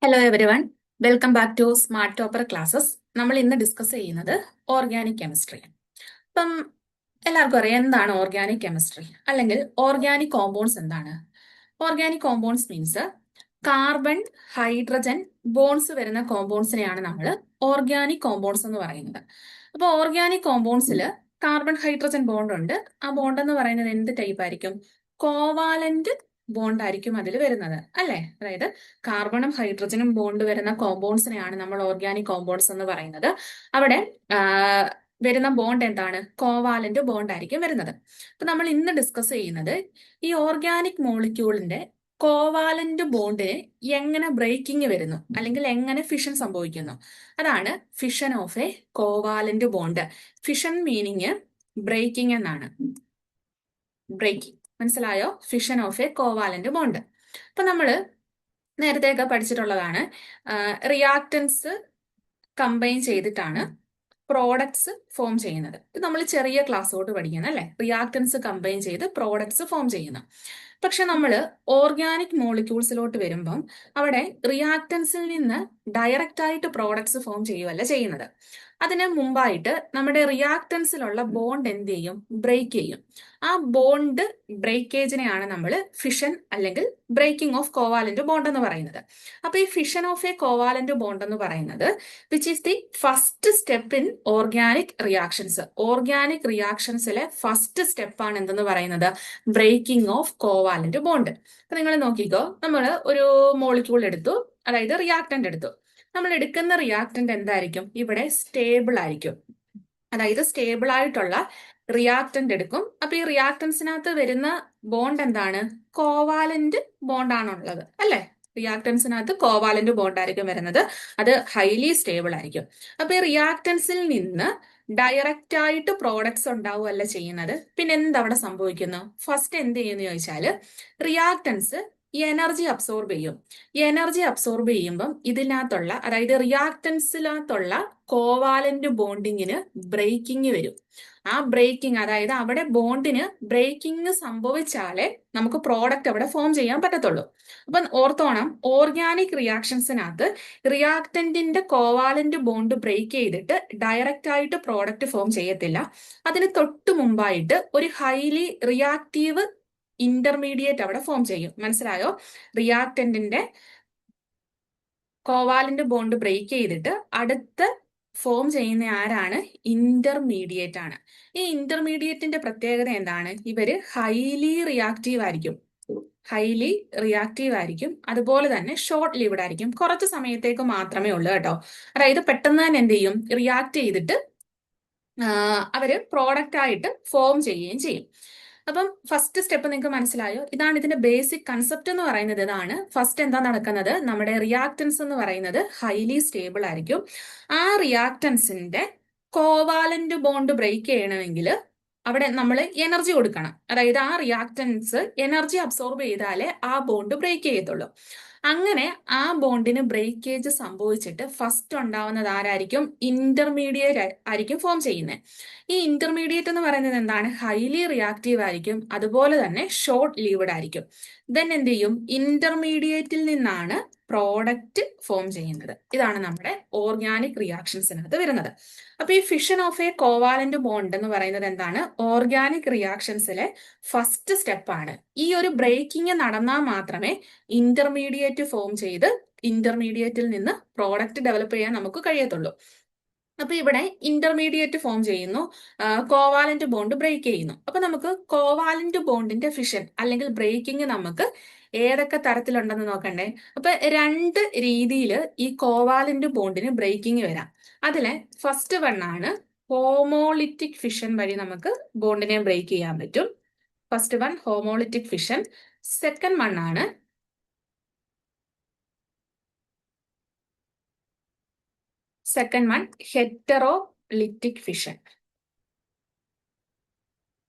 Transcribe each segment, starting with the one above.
Hello everyone, welcome back to smart topper classes. നമ്മൾ ഇന്ന് discuss ചെയ്യുന്നത് ഓർഗാനിക് കെമിസ്ട്രി. അപ്പം എല്ലാവർക്കും അറിയാം എന്താണ് ഓർഗാനിക് കെമിസ്ട്രി, അല്ലെങ്കിൽ ഓർഗാനിക് കോമ്പൗണ്ട്സ് എന്താണ്. Organic compounds means carbon hydrogen bones വരുന്ന കോമ്പൗണ്ട്സിനെയാണ് നമ്മൾ ഓർഗാനിക് കോമ്പൗണ്ട്സ് എന്ന് പറയുന്നത്. അപ്പോൾ ഓർഗാനിക് കോമ്പൗണ്ട്സിൽ കാർബൺ ഹൈഡ്രജൻ ബോണ്ട് ഉണ്ട്. ആ ബോണ്ട് എന്ന് പറയുന്നത് എന്ത് ടൈപ്പ് ആയിരിക്കും? കോവാലന്റ് ബോണ്ട് ആയിരിക്കും അതിൽ വരുന്നത്, അല്ലെ? അതായത് കാർബണും ഹൈഡ്രജനും ബോണ്ട് വരുന്ന കോമ്പൗണ്ട്സിനെയാണ് നമ്മൾ ഓർഗാനിക് കോമ്പൗണ്ട്സ് എന്ന് പറയുന്നത്. അവിടെ വരുന്ന ബോണ്ട് എന്താണ്? കോവാലന്റ് ബോണ്ട് ആയിരിക്കും വരുന്നത്. അപ്പൊ നമ്മൾ ഇന്ന് ഡിസ്കസ് ചെയ്യുന്നത് ഈ ഓർഗാനിക് മോളിക്യൂളിന്റെ കോവാലന്റ് ബോണ്ടിന് എങ്ങനെ ബ്രേക്കിംഗ് വരുന്നു, അല്ലെങ്കിൽ എങ്ങനെ ഫിഷൻ സംഭവിക്കുന്നു. അതാണ് fission of a covalent bond. Fission meaning breaking എന്നാണ്. ബ്രേക്കിംഗ് മനസ്സിലായോ? Fission of a covalent bond. അപ്പൊ നമ്മള് നേരത്തെയൊക്കെ പഠിച്ചിട്ടുള്ളതാണ്. റിയാക്ടൻസ് കമ്പൈൻ ചെയ്തിട്ടാണ് പ്രോഡക്ട്സ് ഫോം ചെയ്യുന്നത്. ഇത് നമ്മൾ ചെറിയ ക്ലാസ്സോട്ട് പഠിക്കുന്നത്, അല്ലെ? റിയാക്ടൻസ് കമ്പൈൻ ചെയ്ത് പ്രോഡക്ട്സ് ഫോം ചെയ്യുന്നു. പക്ഷെ നമ്മൾ ഓർഗാനിക് മോളിക്യൂൾസിലോട്ട് വരുമ്പം അവിടെ റിയാക്ടൻസിൽ നിന്ന് ഡയറക്റ്റ് ആയിട്ട് പ്രോഡക്ട്സ് ഫോം ചെയ്യുകയല്ല ചെയ്യുന്നത്. അതിന് മുമ്പായിട്ട് നമ്മുടെ റിയാക്ടൻസിലുള്ള ബോണ്ട് എന്ത് ചെയ്യും? ബ്രേക്ക് ചെയ്യും. ആ ബോണ്ട് ബ്രേക്കേജിനെയാണ് നമ്മൾ ഫിഷൻ അല്ലെങ്കിൽ ബ്രേക്കിംഗ് ഓഫ് കോവാലന്റ് ബോണ്ട് എന്ന് പറയുന്നത്. അപ്പൊ ഈ fission of a covalent bond എന്ന് പറയുന്നത് which is the first step in organic reactions. Organic റിയാക്ഷൻസിലെ ഫസ്റ്റ് സ്റ്റെപ്പാണ് എന്തെന്ന് പറയുന്നത്? Breaking of covalent bond. അപ്പൊ നിങ്ങൾ നോക്കിക്കോ, നമ്മൾ ഒരു മോളിക്യൂൾ എടുത്തു, അതായത് റിയാക്ടന്റ് എടുത്തു. നമ്മൾ എടുക്കുന്ന റിയാക്ടന്റ് എന്തായിരിക്കും? ഇവിടെ സ്റ്റേബിൾ ആയിരിക്കും. അതായത് സ്റ്റേബിൾ ആയിട്ടുള്ള റിയാക്ടന്റ് എടുക്കും. അപ്പൊ ഈ റിയാക്ടൻസിനകത്ത് വരുന്ന ബോണ്ട് എന്താണ്? കോവാലന്റ് ബോണ്ടാണുള്ളത്, അല്ലെ? റിയാക്ടൻസിനകത്ത് കോവാലന്റ് ബോണ്ട് ആയിരിക്കും വരുന്നത്. അത് ഹൈലി സ്റ്റേബിൾ ആയിരിക്കും. അപ്പൊ ഈ റിയാക്ടൻസിൽ നിന്ന് ഡയറക്റ്റ് ആയിട്ട് പ്രോഡക്ട്സ് ഉണ്ടാവുകയല്ല ചെയ്യുന്നത്. പിന്നെ എന്തവിടെ സംഭവിക്കുന്നു? ഫസ്റ്റ് എന്ത് ചെയ്യുന്നു ചോദിച്ചാല്, റിയാക്ടൻസ് എനർജി അബ്സോർബ് ചെയ്യും. എനർജി അബ്സോർബ് ചെയ്യുമ്പം ഇതിനകത്തുള്ള, അതായത് റിയാക്ടൻസിനകത്തുള്ള കോവാലന്റ് ബോണ്ടിങ്ങിന് ബ്രേക്കിംഗ് വരും. ആ ബ്രേക്കിംഗ്, അതായത് അവിടെ ബോണ്ടിന് ബ്രേക്കിംഗ് സംഭവിച്ചാലേ നമുക്ക് പ്രോഡക്റ്റ് അവിടെ ഫോം ചെയ്യാൻ പറ്റത്തുള്ളൂ. അപ്പൊ ഓർത്തോണം, ഓർഗാനിക് റിയാക്ഷൻസിനകത്ത് റിയാക്ടന്റിന്റെ കോവാലന്റ് ബോണ്ട് ബ്രേക്ക് ചെയ്തിട്ട് ഡയറക്റ്റ് ആയിട്ട് പ്രോഡക്റ്റ് ഫോം ചെയ്യത്തില്ല. അതിന് തൊട്ട് മുമ്പായിട്ട് ഒരു ഹൈലി റിയാക്റ്റീവ് ഇന്റർമീഡിയറ്റ് അവിടെ ഫോം ചെയ്യും. മനസ്സിലായോ? റിയാക്ടന്റിന്റെ കോവാലന്റ് ബോണ്ട് ബ്രേക്ക് ചെയ്തിട്ട് അടുത്ത ഫോം ചെയ്യുന്ന ആരാണ്? ഇന്റർമീഡിയറ്റ് ആണ്. ഈ ഇന്റർമീഡിയറ്റിന്റെ പ്രത്യേകത എന്താണ്? ഇവര് ഹൈലി റിയാക്റ്റീവ് ആയിരിക്കും. ഹൈലി റിയാക്റ്റീവ് ആയിരിക്കും. അതുപോലെ തന്നെ ഷോർട്ട് ലിവ്ഡ് ആയിരിക്കും. കുറച്ച് സമയത്തേക്ക് മാത്രമേ ഉള്ളൂ കേട്ടോ. അതായത് പെട്ടെന്ന് തന്നെ എന്ത് ചെയ്യും? റിയാക്ട് ചെയ്തിട്ട് അവര് പ്രോഡക്റ്റ് ആയിട്ട് ഫോം ചെയ്യുകയും ചെയ്യും. അപ്പം ഫസ്റ്റ് സ്റ്റെപ്പ് നിങ്ങൾക്ക് മനസ്സിലായോ? ഇതാണ് ഇതിന്റെ ബേസിക് കൺസെപ്റ്റ് എന്ന് പറയുന്നത്. ഇതാണ് ഫസ്റ്റ് എന്താ നടക്കുന്നത്? നമ്മുടെ റിയാക്ടൻസ് എന്ന് പറയുന്നത് ഹൈലി സ്റ്റേബിൾ ആയിരിക്കും. ആ റിയാക്ടൻസിന്റെ കോവാലന്റ് ബോണ്ട് ബ്രേക്ക് ചെയ്യണമെങ്കിൽ അവിടെ നമ്മൾ എനർജി കൊടുക്കണം. അതായത് ആ റിയാക്ടൻസ് എനർജി അബ്സോർബ് ചെയ്താലേ ആ ബോണ്ട് ബ്രേക്ക് ചെയ്യത്തുള്ളൂ. അങ്ങനെ ആ ബോണ്ടിന് ബ്രേക്കേജ് സംഭവിച്ചിട്ട് ഫസ്റ്റ് ഉണ്ടാവുന്നത് ആരായിരിക്കും? ഇന്റർമീഡിയറ്റ് ആയിരിക്കും ഫോം ചെയ്യുന്നത്. ഈ ഇന്റർമീഡിയറ്റ് എന്ന് പറയുന്നത് എന്താണ്? ഹൈലി റിയാക്റ്റീവ് ആയിരിക്കും. അതുപോലെ തന്നെ ഷോർട്ട് ലീവ്ഡ് ആയിരിക്കും. ദെൻ എന്ത് ചെയ്യും? ഇന്റർമീഡിയറ്റിൽ നിന്നാണ് പ്രോഡക്റ്റ് ഫോം ചെയ്യുന്നത്. ഇതാണ് നമ്മുടെ ഓർഗാനിക് റിയാക്ഷൻസിനകത്ത് വരുന്നത്. അപ്പൊ ഈ fission of a covalent bond എന്ന് പറയുന്നത് എന്താണ്? ഓർഗാനിക് റിയാക്ഷൻസിലെ ഫസ്റ്റ് സ്റ്റെപ്പാണ്. ഈ ഒരു ബ്രേക്കിംഗ് നടന്നാൽ മാത്രമേ ഇന്റർമീഡിയറ്റ് ഫോം ചെയ്ത് ഇന്റർമീഡിയറ്റിൽ നിന്ന് പ്രോഡക്റ്റ് ഡെവലപ്പ് ചെയ്യാൻ നമുക്ക് കഴിയത്തുള്ളൂ. അപ്പൊ ഇവിടെ ഇന്റർമീഡിയറ്റ് ഫോം ചെയ്യുന്നു, കോവാലന്റ് ബോണ്ട് ബ്രേക്ക് ചെയ്യുന്നു. അപ്പൊ നമുക്ക് കോവാലന്റ് ബോണ്ടിന്റെ ഫിഷൻ അല്ലെങ്കിൽ ബ്രേക്കിംഗ് നമുക്ക് ഏതൊക്കെ തരത്തിലുണ്ടെന്ന് നോക്കണ്ടേ? അപ്പൊ രണ്ട് രീതിയിൽ ഈ കോവാലന്റ് ബോണ്ടിന് ബ്രേക്കിംഗ് വരാം. അതിലെ ഫസ്റ്റ് വൺ ആണ് ഹോമോളിറ്റിക് ഫിഷൻ വഴി നമുക്ക് ബോണ്ടിനെ ബ്രേക്ക് ചെയ്യാൻ പറ്റും. First one homolytic fission. Second one ആണ് ഹെറ്ററോലിറ്റിക് ഫിഷൻ.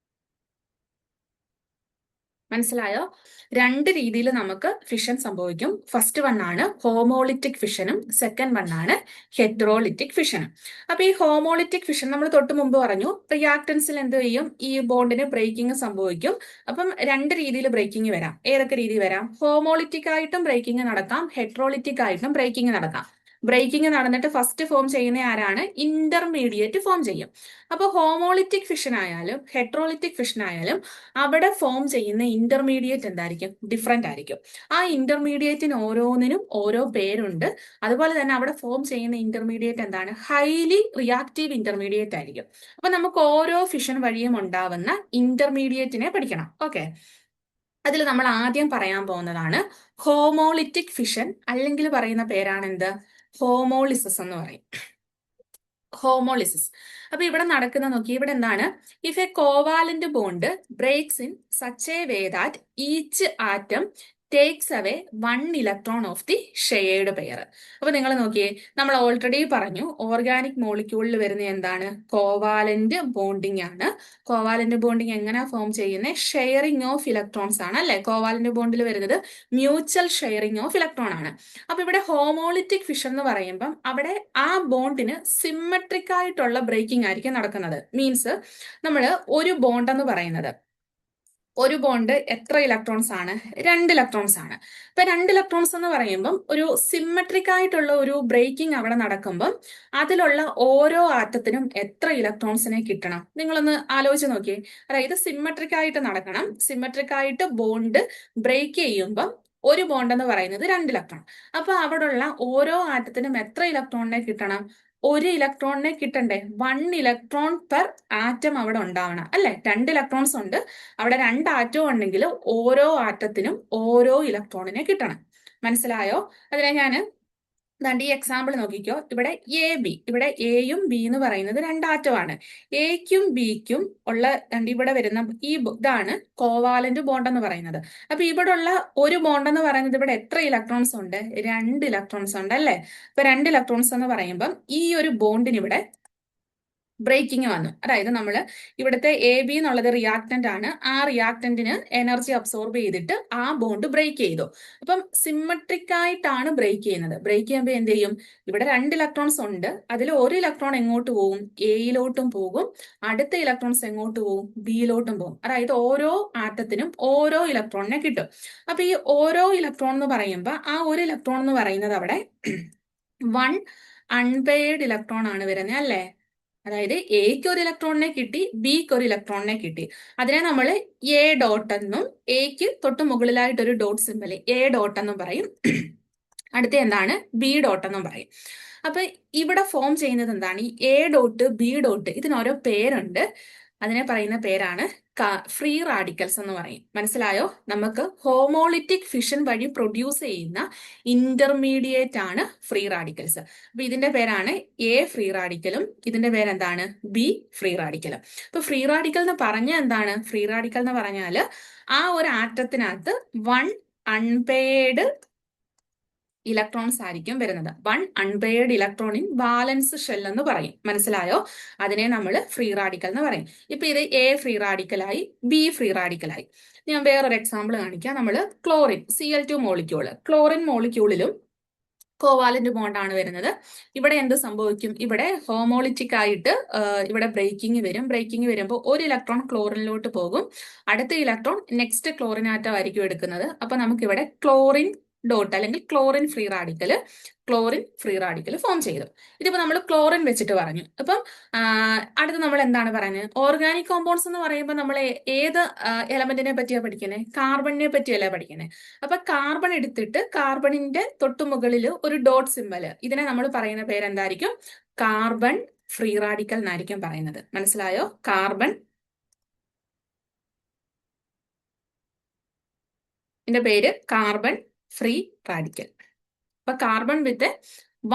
മനസ്സിലായോ? രണ്ട് രീതിയിൽ നമുക്ക് ഫിഷൻ സംഭവിക്കും. ഫസ്റ്റ് വൺ ആണ് ഹോമോളിറ്റിക് ഫിഷനും സെക്കൻഡ് വൺ ആണ് ഹെറ്ററോളിറ്റിക് ഫിഷനും. അപ്പൊ ഈ ഹോമോളിറ്റിക് ഫിഷൻ നമ്മൾ തൊട്ട് മുമ്പ് പറഞ്ഞു, റിയാക്ടൻസിൽ എന്ത് ചെയ്യും, ഈ ബോണ്ടിന് ബ്രേക്കിംഗ് സംഭവിക്കും. അപ്പം രണ്ട് രീതിയിൽ ബ്രേക്കിംഗ് വരാം. ഏതൊക്കെ രീതി വരാം? ഹോമോളിറ്റിക് ആയിട്ടും ബ്രേക്കിംഗ് നടക്കാം, ഹെറ്ററോളിറ്റിക് ആയിട്ടും ബ്രേക്കിംഗ് നടക്കാം. ബ്രേക്കിംഗ് നടന്നിട്ട് ഫസ്റ്റ് ഫോം ചെയ്യുന്ന ആരാണ്? ഇന്റർമീഡിയറ്റ് ഫോം ചെയ്യും. അപ്പോൾ ഹോമോളിറ്റിക് ഫിഷൻ ആയാലും ഹെറ്ററോളിറ്റിക് ഫിഷൻ ആയാലും അവിടെ ഫോം ചെയ്യുന്ന ഇന്റർമീഡിയറ്റ് എന്തായിരിക്കും? ഡിഫറെന്റ് ആയിരിക്കും. ആ ഇന്റർമീഡിയറ്റിന് ഓരോന്നിനും ഓരോ പേരുണ്ട്. അതുപോലെ തന്നെ അവിടെ ഫോം ചെയ്യുന്ന ഇന്റർമീഡിയറ്റ് എന്താണ്? ഹൈലി റിയാക്റ്റീവ് ഇന്റർമീഡിയറ്റ് ആയിരിക്കും. അപ്പൊ നമുക്ക് ഓരോ ഫിഷൻ വഴിയും ഉണ്ടാവുന്ന ഇന്റർമീഡിയറ്റിനെ പഠിക്കണം. ഓക്കെ, അതിൽ നമ്മൾ ആദ്യം പറയാൻ പോകുന്നതാണ് ഹോമോളിറ്റിക് ഫിഷൻ, അല്ലെങ്കിൽ പറയുന്ന പേരാണ് എന്ത്? ഹോമോളിസിസ് എന്ന് പറയും. ഹോമോളിസിസ്. അപ്പൊ ഇവിടെ നടക്കുന്ന നോക്കി, ഇവിടെ എന്താണ്? If a covalent bond breaks in such a way that each atom takes away 1 electron of the shared pair. അപ്പൊ നിങ്ങൾ നോക്കിയേ, നമ്മൾ ഓൾറെഡി പറഞ്ഞു ഓർഗാനിക് മോളിക്യൂളിൽ വരുന്ന എന്താണ്? കോവാലന്റ് ബോണ്ടിങ് ആണ്. കോവാലന്റ് ബോണ്ടിങ് എങ്ങനെ ഫോം ചെയ്യുന്നത്? ഷെയറിംഗ് ഓഫ് ഇലക്ട്രോൺസ് ആണ് അല്ലെ? കോവാലന്റ് ബോണ്ടിൽ വരുന്നത് മ്യൂച്വൽ ഷെയറിംഗ് ഓഫ് ഇലക്ട്രോൺ ആണ്. അപ്പൊ ഇവിടെ ഹോമോളിറ്റിക് ഫിഷൻ എന്ന് പറയുമ്പം അവിടെ ആ ബോണ്ടിന് സിമ്മട്രിക് ആയിട്ടുള്ള ബ്രേക്കിംഗ് ആയിരിക്കും നടക്കുന്നത്. മീൻസ് നമ്മൾ ഒരു ബോണ്ട് എന്ന് പറയുന്നത്, ഒരു ബോണ്ട് എത്ര ഇലക്ട്രോൺസ് ആണ്? 2 ഇലക്ട്രോൺസ് ആണ്. ഇപ്പൊ 2 ഇലക്ട്രോൺസ് എന്ന് പറയുമ്പം ഒരു സിമ്മട്രിക് ആയിട്ടുള്ള ഒരു ബ്രേക്കിംഗ് അവിടെ നടക്കുമ്പം അതിലുള്ള ഓരോ ആറ്റത്തിനും എത്ര ഇലക്ട്രോൺസിനെ കിട്ടണം? നിങ്ങളൊന്ന് ആലോചിച്ച് നോക്കിയേ. അതായത് സിമ്മട്രിക് ആയിട്ട് നടക്കണം. സിമ്മട്രിക് ആയിട്ട് ബോണ്ട് ബ്രേക്ക് ചെയ്യുമ്പം ഒരു ബോണ്ട് എന്ന് പറയുന്നത് 2 ഇലക്ട്രോൺ. അപ്പൊ അവിടെയുള്ള ഓരോ ആറ്റത്തിനും എത്ര ഇലക്ട്രോണിനെ കിട്ടണം? 1 ഇലക്ട്രോണിനെ കിട്ടണ്ടേ? 1 ഇലക്ട്രോൺ പെർ ആറ്റം അവിടെ ഉണ്ടാവണം അല്ലെ? 2 ഇലക്ട്രോൺസ് ഉണ്ട്, അവിടെ 2 ആറ്റവും ഉണ്ടെങ്കിൽ ഓരോ ആറ്റത്തിനും ഓരോ ഇലക്ട്രോണിനെ കിട്ടണം. മനസ്സിലായോ? അതിനെ ഞാൻ ഈ എക്സാമ്പിൾ നോക്കിക്കോ. ഇവിടെ എ ബി, ഇവിടെ എയും ബി എന്ന് പറയുന്നത് 2 ആറ്റമാണ്. എക്കും ബിക്കും ഉള്ള ഇവിടെ വരുന്ന ഇതാണ് കോവാലന്റ് ബോണ്ട് എന്ന് പറയുന്നത്. അപ്പൊ ഇവിടെ ഉള്ള ഒരു ബോണ്ട് എന്ന് പറയുന്നത് ഇവിടെ എത്ര ഇലക്ട്രോൺസ് ഉണ്ട്? 2 ഇലക്ട്രോൺസ് ഉണ്ട് അല്ലെ? ഇപ്പൊ 2 ഇലക്ട്രോൺസ് എന്ന് പറയുമ്പം ഈ ഒരു ബോണ്ടിന് ഇവിടെ ബ്രേക്കിംഗ് വന്നു. അതായത് നമ്മൾ ഇവിടുത്തെ എ ബി എന്നുള്ളത് റിയാക്ടന്റ് ആണ്. ആ റിയാക്ടന്റിന് എനർജി അബ്സോർബ് ചെയ്തിട്ട് ആ ബോണ്ട് ബ്രേക്ക് ചെയ്തു. അപ്പം സിമ്മട്രിക് ആയിട്ടാണ് ബ്രേക്ക് ചെയ്യുന്നത്. ബ്രേക്ക് ചെയ്യുമ്പോൾ എന്ത് ചെയ്യും? ഇവിടെ 2 ഇലക്ട്രോൺസ് ഉണ്ട്, അതിൽ ഒരു ഇലക്ട്രോൺ എങ്ങോട്ട് പോകും? എയിലോട്ടും പോകും. അടുത്ത ഇലക്ട്രോൺസ് എങ്ങോട്ട് പോകും? ബിയിലോട്ടും പോകും. അതായത് ഓരോ ആറ്റത്തിനും ഓരോ ഇലക്ട്രോണിനെ കിട്ടും. അപ്പൊ ഈ ഓരോ ഇലക്ട്രോൺ എന്ന് പറയുമ്പോൾ ആ ഒരു ഇലക്ട്രോൺ എന്ന് പറയുന്നത് അവിടെ 1 അൺപെയർഡ് ഇലക്ട്രോൺ ആണ് വരുന്നത് അല്ലേ? അതായത് എക്ക് ഒരു ഇലക്ട്രോണിനെ കിട്ടി, ബിക്ക് ഒരു ഇലക്ട്രോണിനെ കിട്ടി. അതിനെ നമ്മൾ എ ഡോട്ട് എന്നും എക്ക് തൊട്ട് മുകളിലായിട്ട് ഒരു ഡോട്ട് സിമ്പൽ എ ഡോട്ട് എന്നും പറയും. അടുത്ത എന്താണ്? ബി ഡോട്ട് എന്നും പറയും. അപ്പൊ ഇവിടെ ഫോം ചെയ്യുന്നത് എന്താണ്? ഈ എ ഡോട്ട് ബി ഡോട്ട് ഇതിന് ഓരോ പേരുണ്ട്. അതിനെ പറയുന്ന പേരാണ് ഫ്രീ റാഡിക്കൽസ് എന്ന് പറയും. മനസ്സിലായോ? നമുക്ക് ഹോമോളിറ്റിക് ഫിഷൻ വഴി പ്രൊഡ്യൂസ് ചെയ്യുന്ന ഇന്റർമീഡിയറ്റ് ആണ് ഫ്രീ റാഡിക്കൽസ്. അപ്പൊ ഇതിന്റെ പേരാണ് എ ഫ്രീ റാഡിക്കലും ഇതിന്റെ പേരെന്താണ്? ബി ഫ്രീ റാഡിക്കലും. അപ്പൊ ഫ്രീ റാഡിക്കൽ എന്ന് പറഞ്ഞാൽ എന്താണ്? ഫ്രീ റാഡിക്കൽ എന്ന് പറഞ്ഞാല് ആ ഒരു ആറ്റത്തിനകത്ത് 1 അൺപെയർഡ് ഇലക്ട്രോൺസ് ആയിരിക്കും വരുന്നത്. 1 unpaired electron in balance shell എന്ന് പറയും. മനസ്സിലായോ? അതിനെ നമ്മൾ ഫ്രീ റാഡിക്കൽ എന്ന് പറയും. ഇപ്പൊ ഇത് എ ഫ്രീ റാഡിക്കലായി, ബി ഫ്രീ റാഡിക്കലായി. ഞാൻ വേറൊരു എക്സാമ്പിൾ കാണിക്കാം. നമ്മൾ ക്ലോറിൻ Cl2 മോളിക്യൂള്, ക്ലോറിൻ മോളിക്യൂളിലും കോവാലന്റ് ബോണ്ടാണ് വരുന്നത്. ഇവിടെ എന്ത് സംഭവിക്കും? ഇവിടെ ഹോമോളിറ്റിക് ആയിട്ട് ഇവിടെ ബ്രേക്കിംഗ് വരും. ബ്രേക്കിംഗ് വരുമ്പോൾ ഒരു ഇലക്ട്രോൺ ക്ലോറിനിലോട്ട് പോകും, അടുത്ത ഇലക്ട്രോൺ നെക്സ്റ്റ് ക്ലോറിൻ ആറ്റം ആയിരിക്കും എടുക്കുന്നത്. അപ്പൊ നമുക്ക് ഇവിടെ ക്ലോറിൻ ഡോട്ട് അല്ലെങ്കിൽ ക്ലോറിൻ ഫ്രീ റാഡിക്കൽ ഫോം ചെയ്തു. ഇതിപ്പോ നമ്മൾ ക്ലോറിൻ വെച്ചിട്ട് പറഞ്ഞു. അപ്പം അടുത്ത് നമ്മൾ എന്താണ് പറയുന്നത്? ഓർഗാനിക് കോമ്പൗണ്ട്സ് എന്ന് പറയുമ്പോൾ നമ്മൾ ഏത് എലമെന്റിനെ പറ്റിയാ പഠിക്കുന്നത്? കാർബണിനെ പറ്റിയല്ല പഠിക്കുന്നത്. അപ്പൊ കാർബൺ എടുത്തിട്ട് കാർബണിന്റെ തൊട്ടുമുകളിൽ ഒരു ഡോട്ട് സിമ്പൽ, ഇതിനെ നമ്മൾ പറയുന്ന പേരെന്തായിരിക്കും? കാർബൺ ഫ്രീ റാഡിക്കൽ എന്നായിരിക്കും പറയുന്നത്. മനസ്സിലായോ? കാർബൺ, ഇതിന്റെ പേര് കാർബൺ ഫ്രീ റാഡിക്കൽ. അപ്പൊ carbon with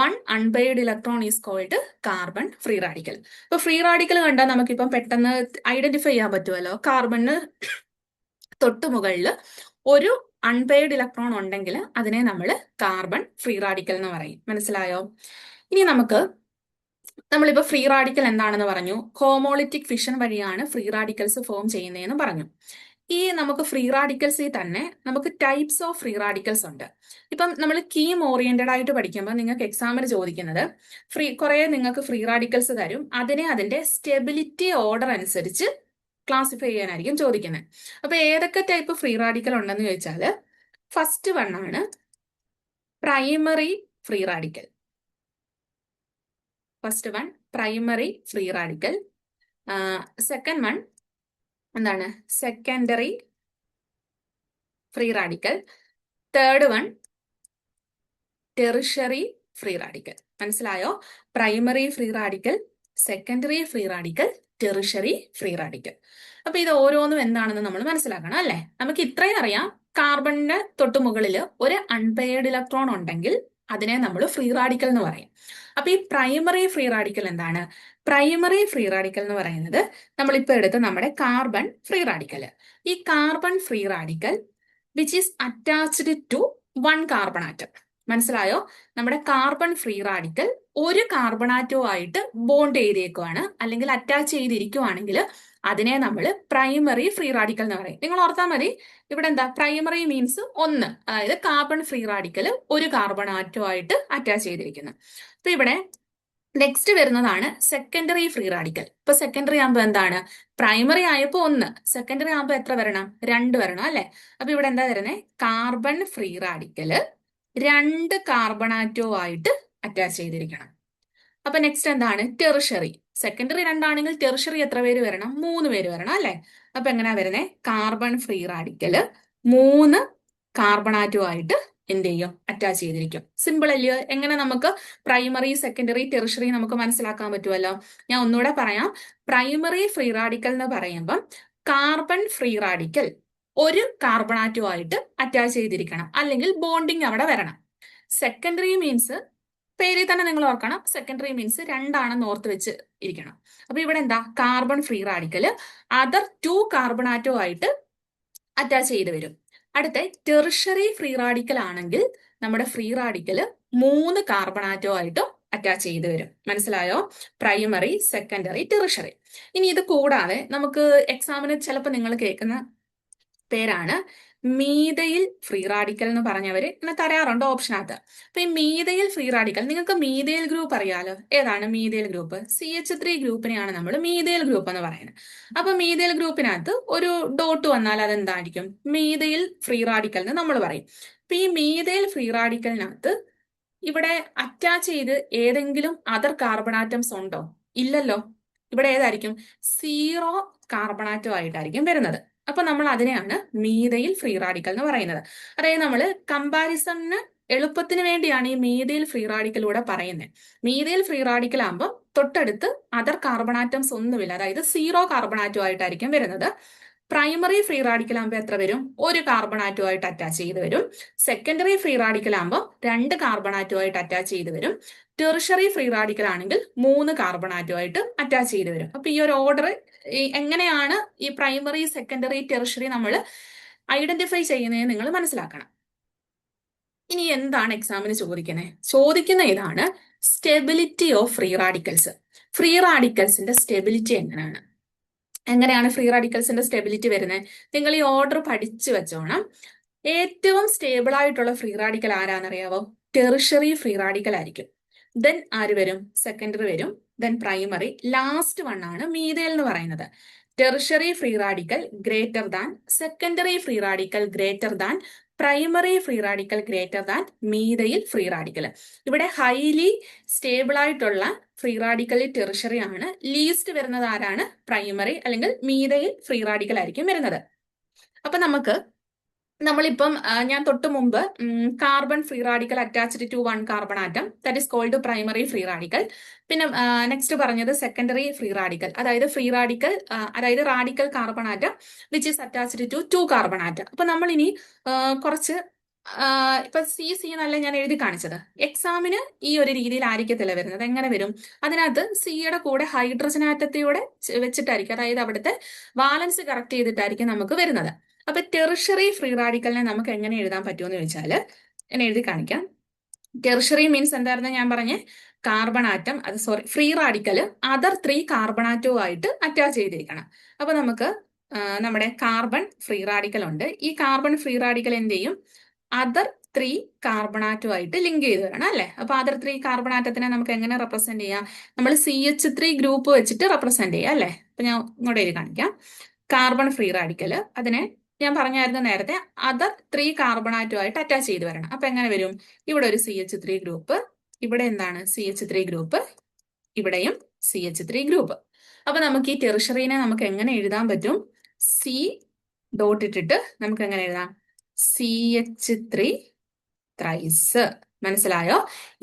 1 unpaired electron is called carbon free radical. ഇപ്പൊ ഫ്രീ റാഡിക്കൽ കണ്ടാൽ നമുക്കിപ്പം പെട്ടെന്ന് ഐഡന്റിഫൈ ചെയ്യാൻ പറ്റുമല്ലോ. കാർബണിന് തൊട്ടുമുകളിൽ ഒരു അൺപെയർഡ് ഇലക്ട്രോൺ ഉണ്ടെങ്കിൽ അതിനെ നമ്മൾ കാർബൺ ഫ്രീ റാഡിക്കൽ എന്ന് പറയും. മനസ്സിലായോ? ഇനി നമ്മളിപ്പോ ഫ്രീ റാഡിക്കൽ എന്താണെന്ന് പറഞ്ഞു. ഹോമോളിറ്റിക് ഫിഷൻ വഴിയാണ് ഫ്രീ റാഡിക്കൽസ് ഫോം ചെയ്യുന്നതെന്ന് പറഞ്ഞു. ഈ നമുക്ക് ഫ്രീ റാഡിക്കൽസിൽ തന്നെ നമുക്ക് ടൈപ്സ് ഓഫ് ഫ്രീ റാഡിക്കൽസ് ഉണ്ട്. ഇപ്പം നമ്മൾ കീം ഓറിയന്റഡ് ആയിട്ട് പഠിക്കുമ്പോൾ നിങ്ങൾക്ക് എക്സാമിന് ചോദിക്കുന്നത് കുറെ നിങ്ങൾക്ക് ഫ്രീ റാഡിക്കൽസ് തരും, അതിനെ അതിന്റെ സ്റ്റെബിലിറ്റി ഓർഡർ അനുസരിച്ച് ക്ലാസിഫൈ ചെയ്യാനായിരിക്കും ചോദിക്കുന്നത്. അപ്പൊ ഏതൊക്കെ ടൈപ്പ് ഫ്രീ റാഡിക്കൽ ഉണ്ടെന്ന് ചോദിച്ചാൽ ഫസ്റ്റ് വൺ ആണ് primary free radical. First one primary free radical. Second one എന്താണ്? Secondary free radical. Third one tertiary free radical. മനസ്സിലായോ? Primary free radical, secondary free radical, tertiary free radical. അപ്പൊ ഇത് ഓരോന്നും എന്താണെന്ന് നമ്മൾ മനസ്സിലാക്കണം അല്ലെ? നമുക്ക് ഇത്രയും അറിയാം. കാർബണിന്റെ തൊട്ടു മുകളിൽ ഒരു അൺപെയർഡ് ഇലക്ട്രോൺ ഉണ്ടെങ്കിൽ അതിനെ നമ്മൾ ഫ്രീ റാഡിക്കൽ എന്ന് പറയും. അപ്പൊ ഈ പ്രൈമറി ഫ്രീ റാഡിക്കൽ എന്താണ്? പ്രൈമറി ഫ്രീ റാഡിക്കൽ എന്ന് പറയുന്നത് നമ്മളിപ്പോ എടുത്ത നമ്മുടെ കാർബൺ ഫ്രീ റാഡിക്കൽ. ഈ carbon free radical which is attached to one carbon atom. മനസ്സിലായോ? നമ്മുടെ കാർബൺ ഫ്രീ റാഡിക്കൽ ഒരു കാർബൺ ആറ്റവുമായിട്ട് ബോണ്ട് ചെയ്തേക്കുവാണ് അല്ലെങ്കിൽ അറ്റാച്ച് ചെയ്തിരിക്കുവാണെങ്കിൽ അതിനെ നമ്മൾ പ്രൈമറി ഫ്രീ റാഡിക്കൽ എന്ന് പറയും. നിങ്ങൾ ഓർത്താൽ മതി, ഇവിടെ എന്താ പ്രൈമറി മീൻസ് ഒന്ന്, അതായത് കാർബൺ ഫ്രീ റാഡിക്കൽ ഒരു കാർബൺ ആറ്റവുമായിട്ട് അറ്റാച്ച് ചെയ്തിരിക്കുന്നു. അപ്പൊ ഇവിടെ നെക്സ്റ്റ് വരുന്നതാണ് സെക്കൻഡറി ഫ്രീ റാഡിക്കൽ. ഇപ്പൊ സെക്കൻഡറി ആകുമ്പോൾ എന്താണ്? പ്രൈമറി ആയപ്പോ ഒന്ന്, സെക്കൻഡറി ആകുമ്പോൾ എത്ര വരണം? 2 വരണം അല്ലെ? അപ്പൊ ഇവിടെ എന്താ വരുന്നത്? കാർബൺ ഫ്രീ റാഡിക്കല് 2 കാർബൺ ആറ്റവുമായിട്ട് അറ്റാച്ച് ചെയ്തിരിക്കണം. അപ്പൊ നെക്സ്റ്റ് എന്താണ്? ടെറിഷറി. സെക്കൻഡറി 2 ആണെങ്കിൽ ടെറിഷറി എത്ര പേര് വരണം? 3 പേര് വരണം അല്ലെ? അപ്പൊ എങ്ങനെയാ വരുന്നത്? കാർബൺ ഫ്രീ റാഡിക്കല് 3 കാർബൺ ആറ്റവുമായിട്ട് എന്ത് ചെയ്യും? അറ്റാച്ച് ചെയ്തിരിക്കും. സിമ്പിൾ അല്ലയോ? എങ്ങനെ നമുക്ക് പ്രൈമറി, സെക്കൻഡറി, ടെറിഷറി നമുക്ക് മനസ്സിലാക്കാൻ പറ്റുമല്ലോ. ഞാൻ ഒന്നുകൂടെ പറയാം. പ്രൈമറി ഫ്രീ റാഡിക്കൽ എന്ന് പറയുമ്പം കാർബൺ ഫ്രീ റാഡിക്കൽ ഒരു കാർബൺ ആറ്റവുമായിട്ട് അറ്റാച്ച് ചെയ്തിരിക്കണം, അല്ലെങ്കിൽ ബോണ്ടിങ് അവിടെ വരണം. സെക്കൻഡറി മീൻസ് പേരിൽ തന്നെ നിങ്ങൾ ഓർക്കണം, സെക്കൻഡറി മീൻസ് 2 ആണെന്ന് ഓർത്ത് വെച്ച് ഇരിക്കണം. അപ്പൊ ഇവിടെ എന്താ? Carbon free radical other 2 carbon ആറ്റവുമായിട്ട് അറ്റാച്ച് ചെയ്ത് വരും. അടുത്ത ടെറിഷറി ഫ്രീ റാഡിക്കൽ ആണെങ്കിൽ നമ്മുടെ ഫ്രീ റാഡിക്കല് 3 കാർബൺ ആറ്റവുമായിട്ടും അറ്റാച്ച് ചെയ്ത് വരും. മനസ്സിലായോ? Primary, secondary, tertiary. ഇനി ഇത് കൂടാതെ നമുക്ക് എക്സാമിന് ചിലപ്പോൾ നിങ്ങൾ കേൾക്കുന്ന പേരാണ് മീഥൈൽ ഫ്രീ റാഡിക്കൽ എന്ന് പറഞ്ഞവര് ഇങ്ങനെ തരാറുണ്ട് ഓപ്ഷനകത്ത്. അപ്പൊ ഈ മീഥൈൽ ഫ്രീ റാഡിക്കൽ, നിങ്ങൾക്ക് മീഥൈൽ ഗ്രൂപ്പ് അറിയാലോ. ഏതാണ് മീഥൈൽ ഗ്രൂപ്പ്? CH3 ഗ്രൂപ്പിനെയാണ് നമ്മൾ മീഥൈൽ ഗ്രൂപ്പ് എന്ന് പറയുന്നത്. അപ്പൊ മീഥൈൽ ഗ്രൂപ്പിനകത്ത് ഒരു ഡോട്ട് വന്നാൽ അതെന്തായിരിക്കും? മീഥൈൽ ഫ്രീ റാഡിക്കൽ എന്ന് നമ്മൾ പറയും. അപ്പൊ ഈ മീഥൈൽ ഫ്രീ റാഡിക്കലിനകത്ത് ഇവിടെ അറ്റാച്ച് ചെയ്ത് ഏതെങ്കിലും അതർ കാർബൺ ആറ്റംസ് ഉണ്ടോ? ഇല്ലല്ലോ. ഇവിടെ ഏതായിരിക്കും? 0 കാർബൺ ആറ്റം ആയിട്ടായിരിക്കും വരുന്നത്. അപ്പൊ നമ്മൾ അതിനെയാണ് മീഥൈൽ ഫ്രീ റാഡിക്കൽ എന്ന് പറയുന്നത്. അതായത് നമ്മൾ കമ്പാരിസണിന് എളുപ്പത്തിന് വേണ്ടിയാണ് ഈ മീഥൈൽ ഫ്രീ റാഡിക്കലൂടെ പറയുന്നത്. മീഥൈൽ ഫ്രീ റാഡിക്കൽ ആകുമ്പോൾ തൊട്ടടുത്ത് അതർ കാർബൺ ആറ്റംസ് ഒന്നുമില്ല, അതായത് 0 കാർബൺ ആറ്റം ആയിട്ടായിരിക്കും വരുന്നത്. പ്രൈമറി ഫ്രീ റാഡിക്കൽ ആകുമ്പോൾ എത്ര വരും? ഒരു കാർബൺ ആറ്റവുമായിട്ട് അറ്റാച്ച് ചെയ്ത് വരും. സെക്കൻഡറി ഫ്രീ റാഡിക്കൽ ആകുമ്പോൾ 2 കാർബൺ ആറ്റവുമായിട്ട് അറ്റാച്ച് ചെയ്ത് വരും. ടെറിഷറി ഫ്രീ റാഡിക്കൽ ആണെങ്കിൽ 3 കാർബൺ ആറ്റവുമായിട്ട് അറ്റാച്ച് ചെയ്ത് വരും. അപ്പൊ ഈ ഒരു ഓർഡർ എങ്ങനെയാണ് ഈ പ്രൈമറി, സെക്കൻഡറി, ടെറിഷറി നമ്മൾ ഐഡന്റിഫൈ ചെയ്യുന്നതെന്ന് നിങ്ങൾ മനസ്സിലാക്കണം. ഇനി എന്താണ് എക്സാമിന് ചോദിക്കുന്നത്? ചോദിക്കുന്ന ഇതാണ് stability of free radicals. Free റാഡിക്കൽസിന്റെ സ്റ്റെബിലിറ്റി എങ്ങനെയാണ്? എങ്ങനെയാണ് ഫ്രീ റാഡിക്കൽസിന്റെ സ്റ്റെബിലിറ്റി വരുന്നത്? നിങ്ങൾ ഈ ഓർഡർ പഠിച്ചു വെച്ചോണം. ഏറ്റവും സ്റ്റേബിൾ ആയിട്ടുള്ള ഫ്രീ റാഡിക്കൽ ആരാന്നറിയാവോ? ടെറിഷറി ഫ്രീ റാഡിക്കൽ ആയിരിക്കും. ദെൻ ആര് വരും? സെക്കൻഡറി വരും. Then primary. ലാസ്റ്റ് വൺ ആണ് മീഥൈൽ എന്ന് പറയുന്നത്. Tertiary free radical greater than, secondary free radical greater than, primary free radical greater than methyl free radical. ഇവിടെ ഹൈലി സ്റ്റേബിൾ ആയിട്ടുള്ള ഫ്രീ റാഡിക്കൽ ടെറിഷറി ആണ്. ലീസ്റ്റ് വരുന്നത് ആരാണ്? പ്രൈമറി അല്ലെങ്കിൽ മീഥൈൽ ഫ്രീ റാഡിക്കൽ ആയിരിക്കും വരുന്നത്. അപ്പൊ നമ്മളിപ്പം ഞാൻ തൊട്ട് മുമ്പ് carbon free radical attached to 1 carbon atom, that is called primary free radical. പിന്നെ നെക്സ്റ്റ് പറഞ്ഞത് സെക്കൻഡറി ഫ്രീ റാഡിക്കൽ, അതായത് ഫ്രീ റാഡിക്കൽ അതായത് radical carbon atom which is attached to 2 carbon atom. അപ്പൊ നമ്മൾ ഇനി കുറച്ച് ഇപ്പൊ സി എന്നല്ല ഞാൻ എഴുതി കാണിച്ചത്. എക്സാമിന് ഈ ഒരു രീതിയിൽ ആയിരിക്കത്തില്ല വരുന്നത്. എങ്ങനെ വരും? അതിനകത്ത് സിയുടെ കൂടെ ഹൈഡ്രജൻ ആറ്റത്തിലൂടെ വെച്ചിട്ടായിരിക്കും, അതായത് അവിടുത്തെ വാലൻസ് കറക്റ്റ് ചെയ്തിട്ടായിരിക്കും നമുക്ക് വരുന്നത്. അപ്പൊ ടെറിഷറി ഫ്രീ റാഡിക്കലിനെ നമുക്ക് എങ്ങനെ എഴുതാൻ പറ്റുമെന്ന് ചോദിച്ചാൽ ഞാൻ എഴുതി കാണിക്കാം. ടെറിഷറി മീൻസ് എന്തായിരുന്നു ഞാൻ പറഞ്ഞേ? Carbon atom, free radical other 3 carbon ആറ്റവുമായിട്ട് അറ്റാച്ച് ചെയ്തിരിക്കണം. അപ്പൊ നമുക്ക് നമ്മുടെ കാർബൺ ഫ്രീ റാഡിക്കൽ ഉണ്ട്. ഈ കാർബൺ ഫ്രീ റാഡിക്കൽ എന്ത് ചെയ്യും? അതർ 3 കാർബണാറ്റുമായിട്ട് ലിങ്ക് ചെയ്ത് വരണം അല്ലെ. അപ്പൊ അതർ 3 കാർബണാറ്റത്തിനെ നമുക്ക് എങ്ങനെ റെപ്രസെന്റ് ചെയ്യാം? നമ്മൾ CH3 ഗ്രൂപ്പ് വെച്ചിട്ട് റെപ്രസെന്റ് ചെയ്യാം അല്ലെ. അപ്പൊ ഞാൻ ഇങ്ങോട്ട് എഴുതി കാണിക്കാം. കാർബൺ ഫ്രീ റാഡിക്കൽ അതിനെ ഞാൻ പറഞ്ഞായിരുന്നു നേരത്തെ അതർ 3 കാർബണാറ്റുമായിട്ട് അറ്റാച്ച് ചെയ്ത് വരണം. അപ്പൊ എങ്ങനെ വരും? ഇവിടെ ഒരു CH3 ഗ്രൂപ്പ്, ഇവിടെ എന്താണ് CH3 ഗ്രൂപ്പ്, ഇവിടെയും CH3 ഗ്രൂപ്പ്. അപ്പൊ നമുക്ക് ഈ ടെറിഷറീനെ നമുക്ക് എങ്ങനെ എഴുതാൻ പറ്റും? സി ഡോട്ട് ഇട്ടിട്ട് നമുക്ക് എങ്ങനെ എഴുതാം? CH3 thrice. മനസ്സിലായോ?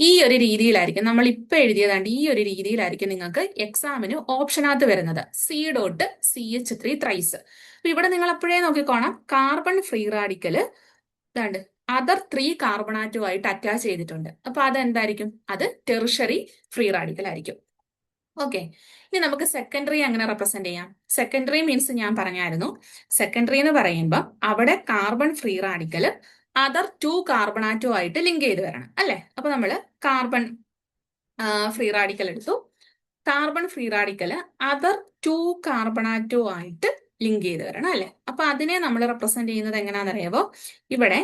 ഈ ഒരു രീതിയിലായിരിക്കും നമ്മൾ ഇപ്പൊ എഴുതിയതാണ്ട് ഈ ഒരു രീതിയിലായിരിക്കും നിങ്ങൾക്ക് എക്സാമിന് ഓപ്ഷനകത്ത് വരുന്നത്. C dot CH3 thrice. അപ്പൊ ഇവിടെ നിങ്ങൾ അപ്പോഴേ നോക്കിക്കോണം, കാർബൺ ഫ്രീ റാഡിക്കല് ഇതാണ്ട് അതർ 3 കാർബണാറ്റുമായിട്ട് അറ്റാച്ച് ചെയ്തിട്ടുണ്ട്. അപ്പൊ അതെന്തായിരിക്കും? അത് ടെറിഷറി ഫ്രീ റാഡിക്കൽ ആയിരിക്കും. ഓക്കെ, ഇനി നമുക്ക് സെക്കൻഡറി എങ്ങനെ റെപ്രസെന്റ് ചെയ്യാം? സെക്കൻഡറി മീൻസ് ഞാൻ പറഞ്ഞായിരുന്നു, സെക്കൻഡറി എന്ന് പറയുമ്പോൾ അവിടെ കാർബൺ ഫ്രീ റാഡിക്കൽ അതർ 2 കാർബണാറ്റുമായിട്ട് ലിങ്ക് ചെയ്ത് വരണം അല്ലെ. അപ്പൊ നമ്മൾ കാർബൺ ഫ്രീ റാഡിക്കൽ എടുത്തു. കാർബൺ ഫ്രീ റാഡിക്കൽ അതർ 2 കാർബണാറ്റുമായിട്ട് ലിങ്ക് ചെയ്ത് വരണം അല്ലെ. അപ്പൊ അതിനെ നമ്മൾ റെപ്രസെന്റ് ചെയ്യുന്നത് എങ്ങനെയാണെന്നറിയാവോ? ഇവിടെ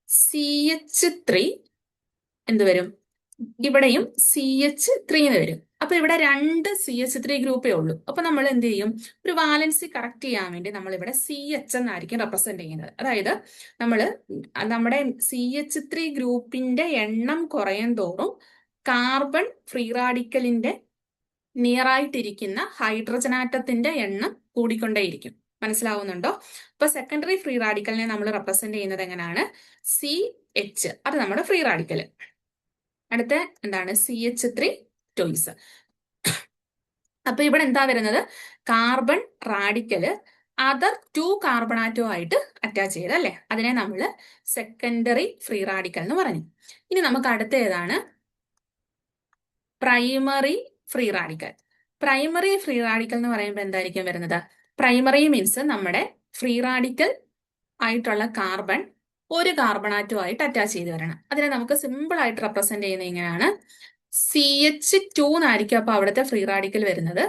CH3 എന്ത് വരും? ഇവിടെയും CH3 എന്ന് വരും. അപ്പൊ ഇവിടെ 2 CH3 ഗ്രൂപ്പേ ഉള്ളൂ. അപ്പൊ നമ്മൾ എന്ത് ചെയ്യും? ഒരു വാലൻസി കറക്റ്റ് ചെയ്യാൻ വേണ്ടി നമ്മൾ ഇവിടെ CH എന്നായിരിക്കും റെപ്രസെന്റ് ചെയ്യുന്നത്. അതായത് നമ്മുടെ CH3 ഗ്രൂപ്പിന്റെ എണ്ണം കുറയും തോറും കാർബൺ ഫ്രീ റാഡിക്കലിന്റെ നിയറായിട്ടിരിക്കുന്ന ഹൈഡ്രജൻ ആറ്റത്തിന്റെ എണ്ണം കൂടിക്കൊണ്ടേയിരിക്കും. മനസ്സിലാവുന്നുണ്ടോ? അപ്പൊ സെക്കൻഡറി ഫ്രീ റാഡിക്കലിനെ നമ്മൾ റെപ്രസെന്റ് ചെയ്യുന്നത് എങ്ങനെയാണ്? CH, അത് നമ്മുടെ ഫ്രീ റാഡിക്കൽ. അടുത്ത എന്താണ്? CH3 toys. അപ്പൊ ഇവിടെ എന്താ വരുന്നത്? കാർബൺ റാഡിക്കല് അതർ 2 കാർബണാറ്റുമായിട്ട് അറ്റാച്ച് ചെയ്ത് അല്ലെ. അതിനെ നമ്മൾ സെക്കൻഡറി ഫ്രീ റാഡിക്കൽ എന്ന് പറഞ്ഞു. ഇനി നമുക്ക് അടുത്ത ഏതാണ്? Primary free radical. Primary free radical എന്ന് പറയുമ്പോൾ എന്തായിരിക്കും വരുന്നത്? പ്രൈമറി മീൻസ് നമ്മുടെ ഫ്രീ റാഡിക്കൽ ആയിട്ടുള്ള കാർബൺ ഒരു കാർബണാറ്റുമായിട്ട് അറ്റാച്ച് ചെയ്ത് വരണം. അതിനെ നമുക്ക് സിമ്പിൾ ആയിട്ട് റെപ്രസെന്റ് ചെയ്യുന്നത് ഇങ്ങനെയാണ്. CH2 എന്നായിരിക്കും അപ്പൊ അവിടുത്തെ ഫ്രീ റാഡിക്കൽ വരുന്നത്.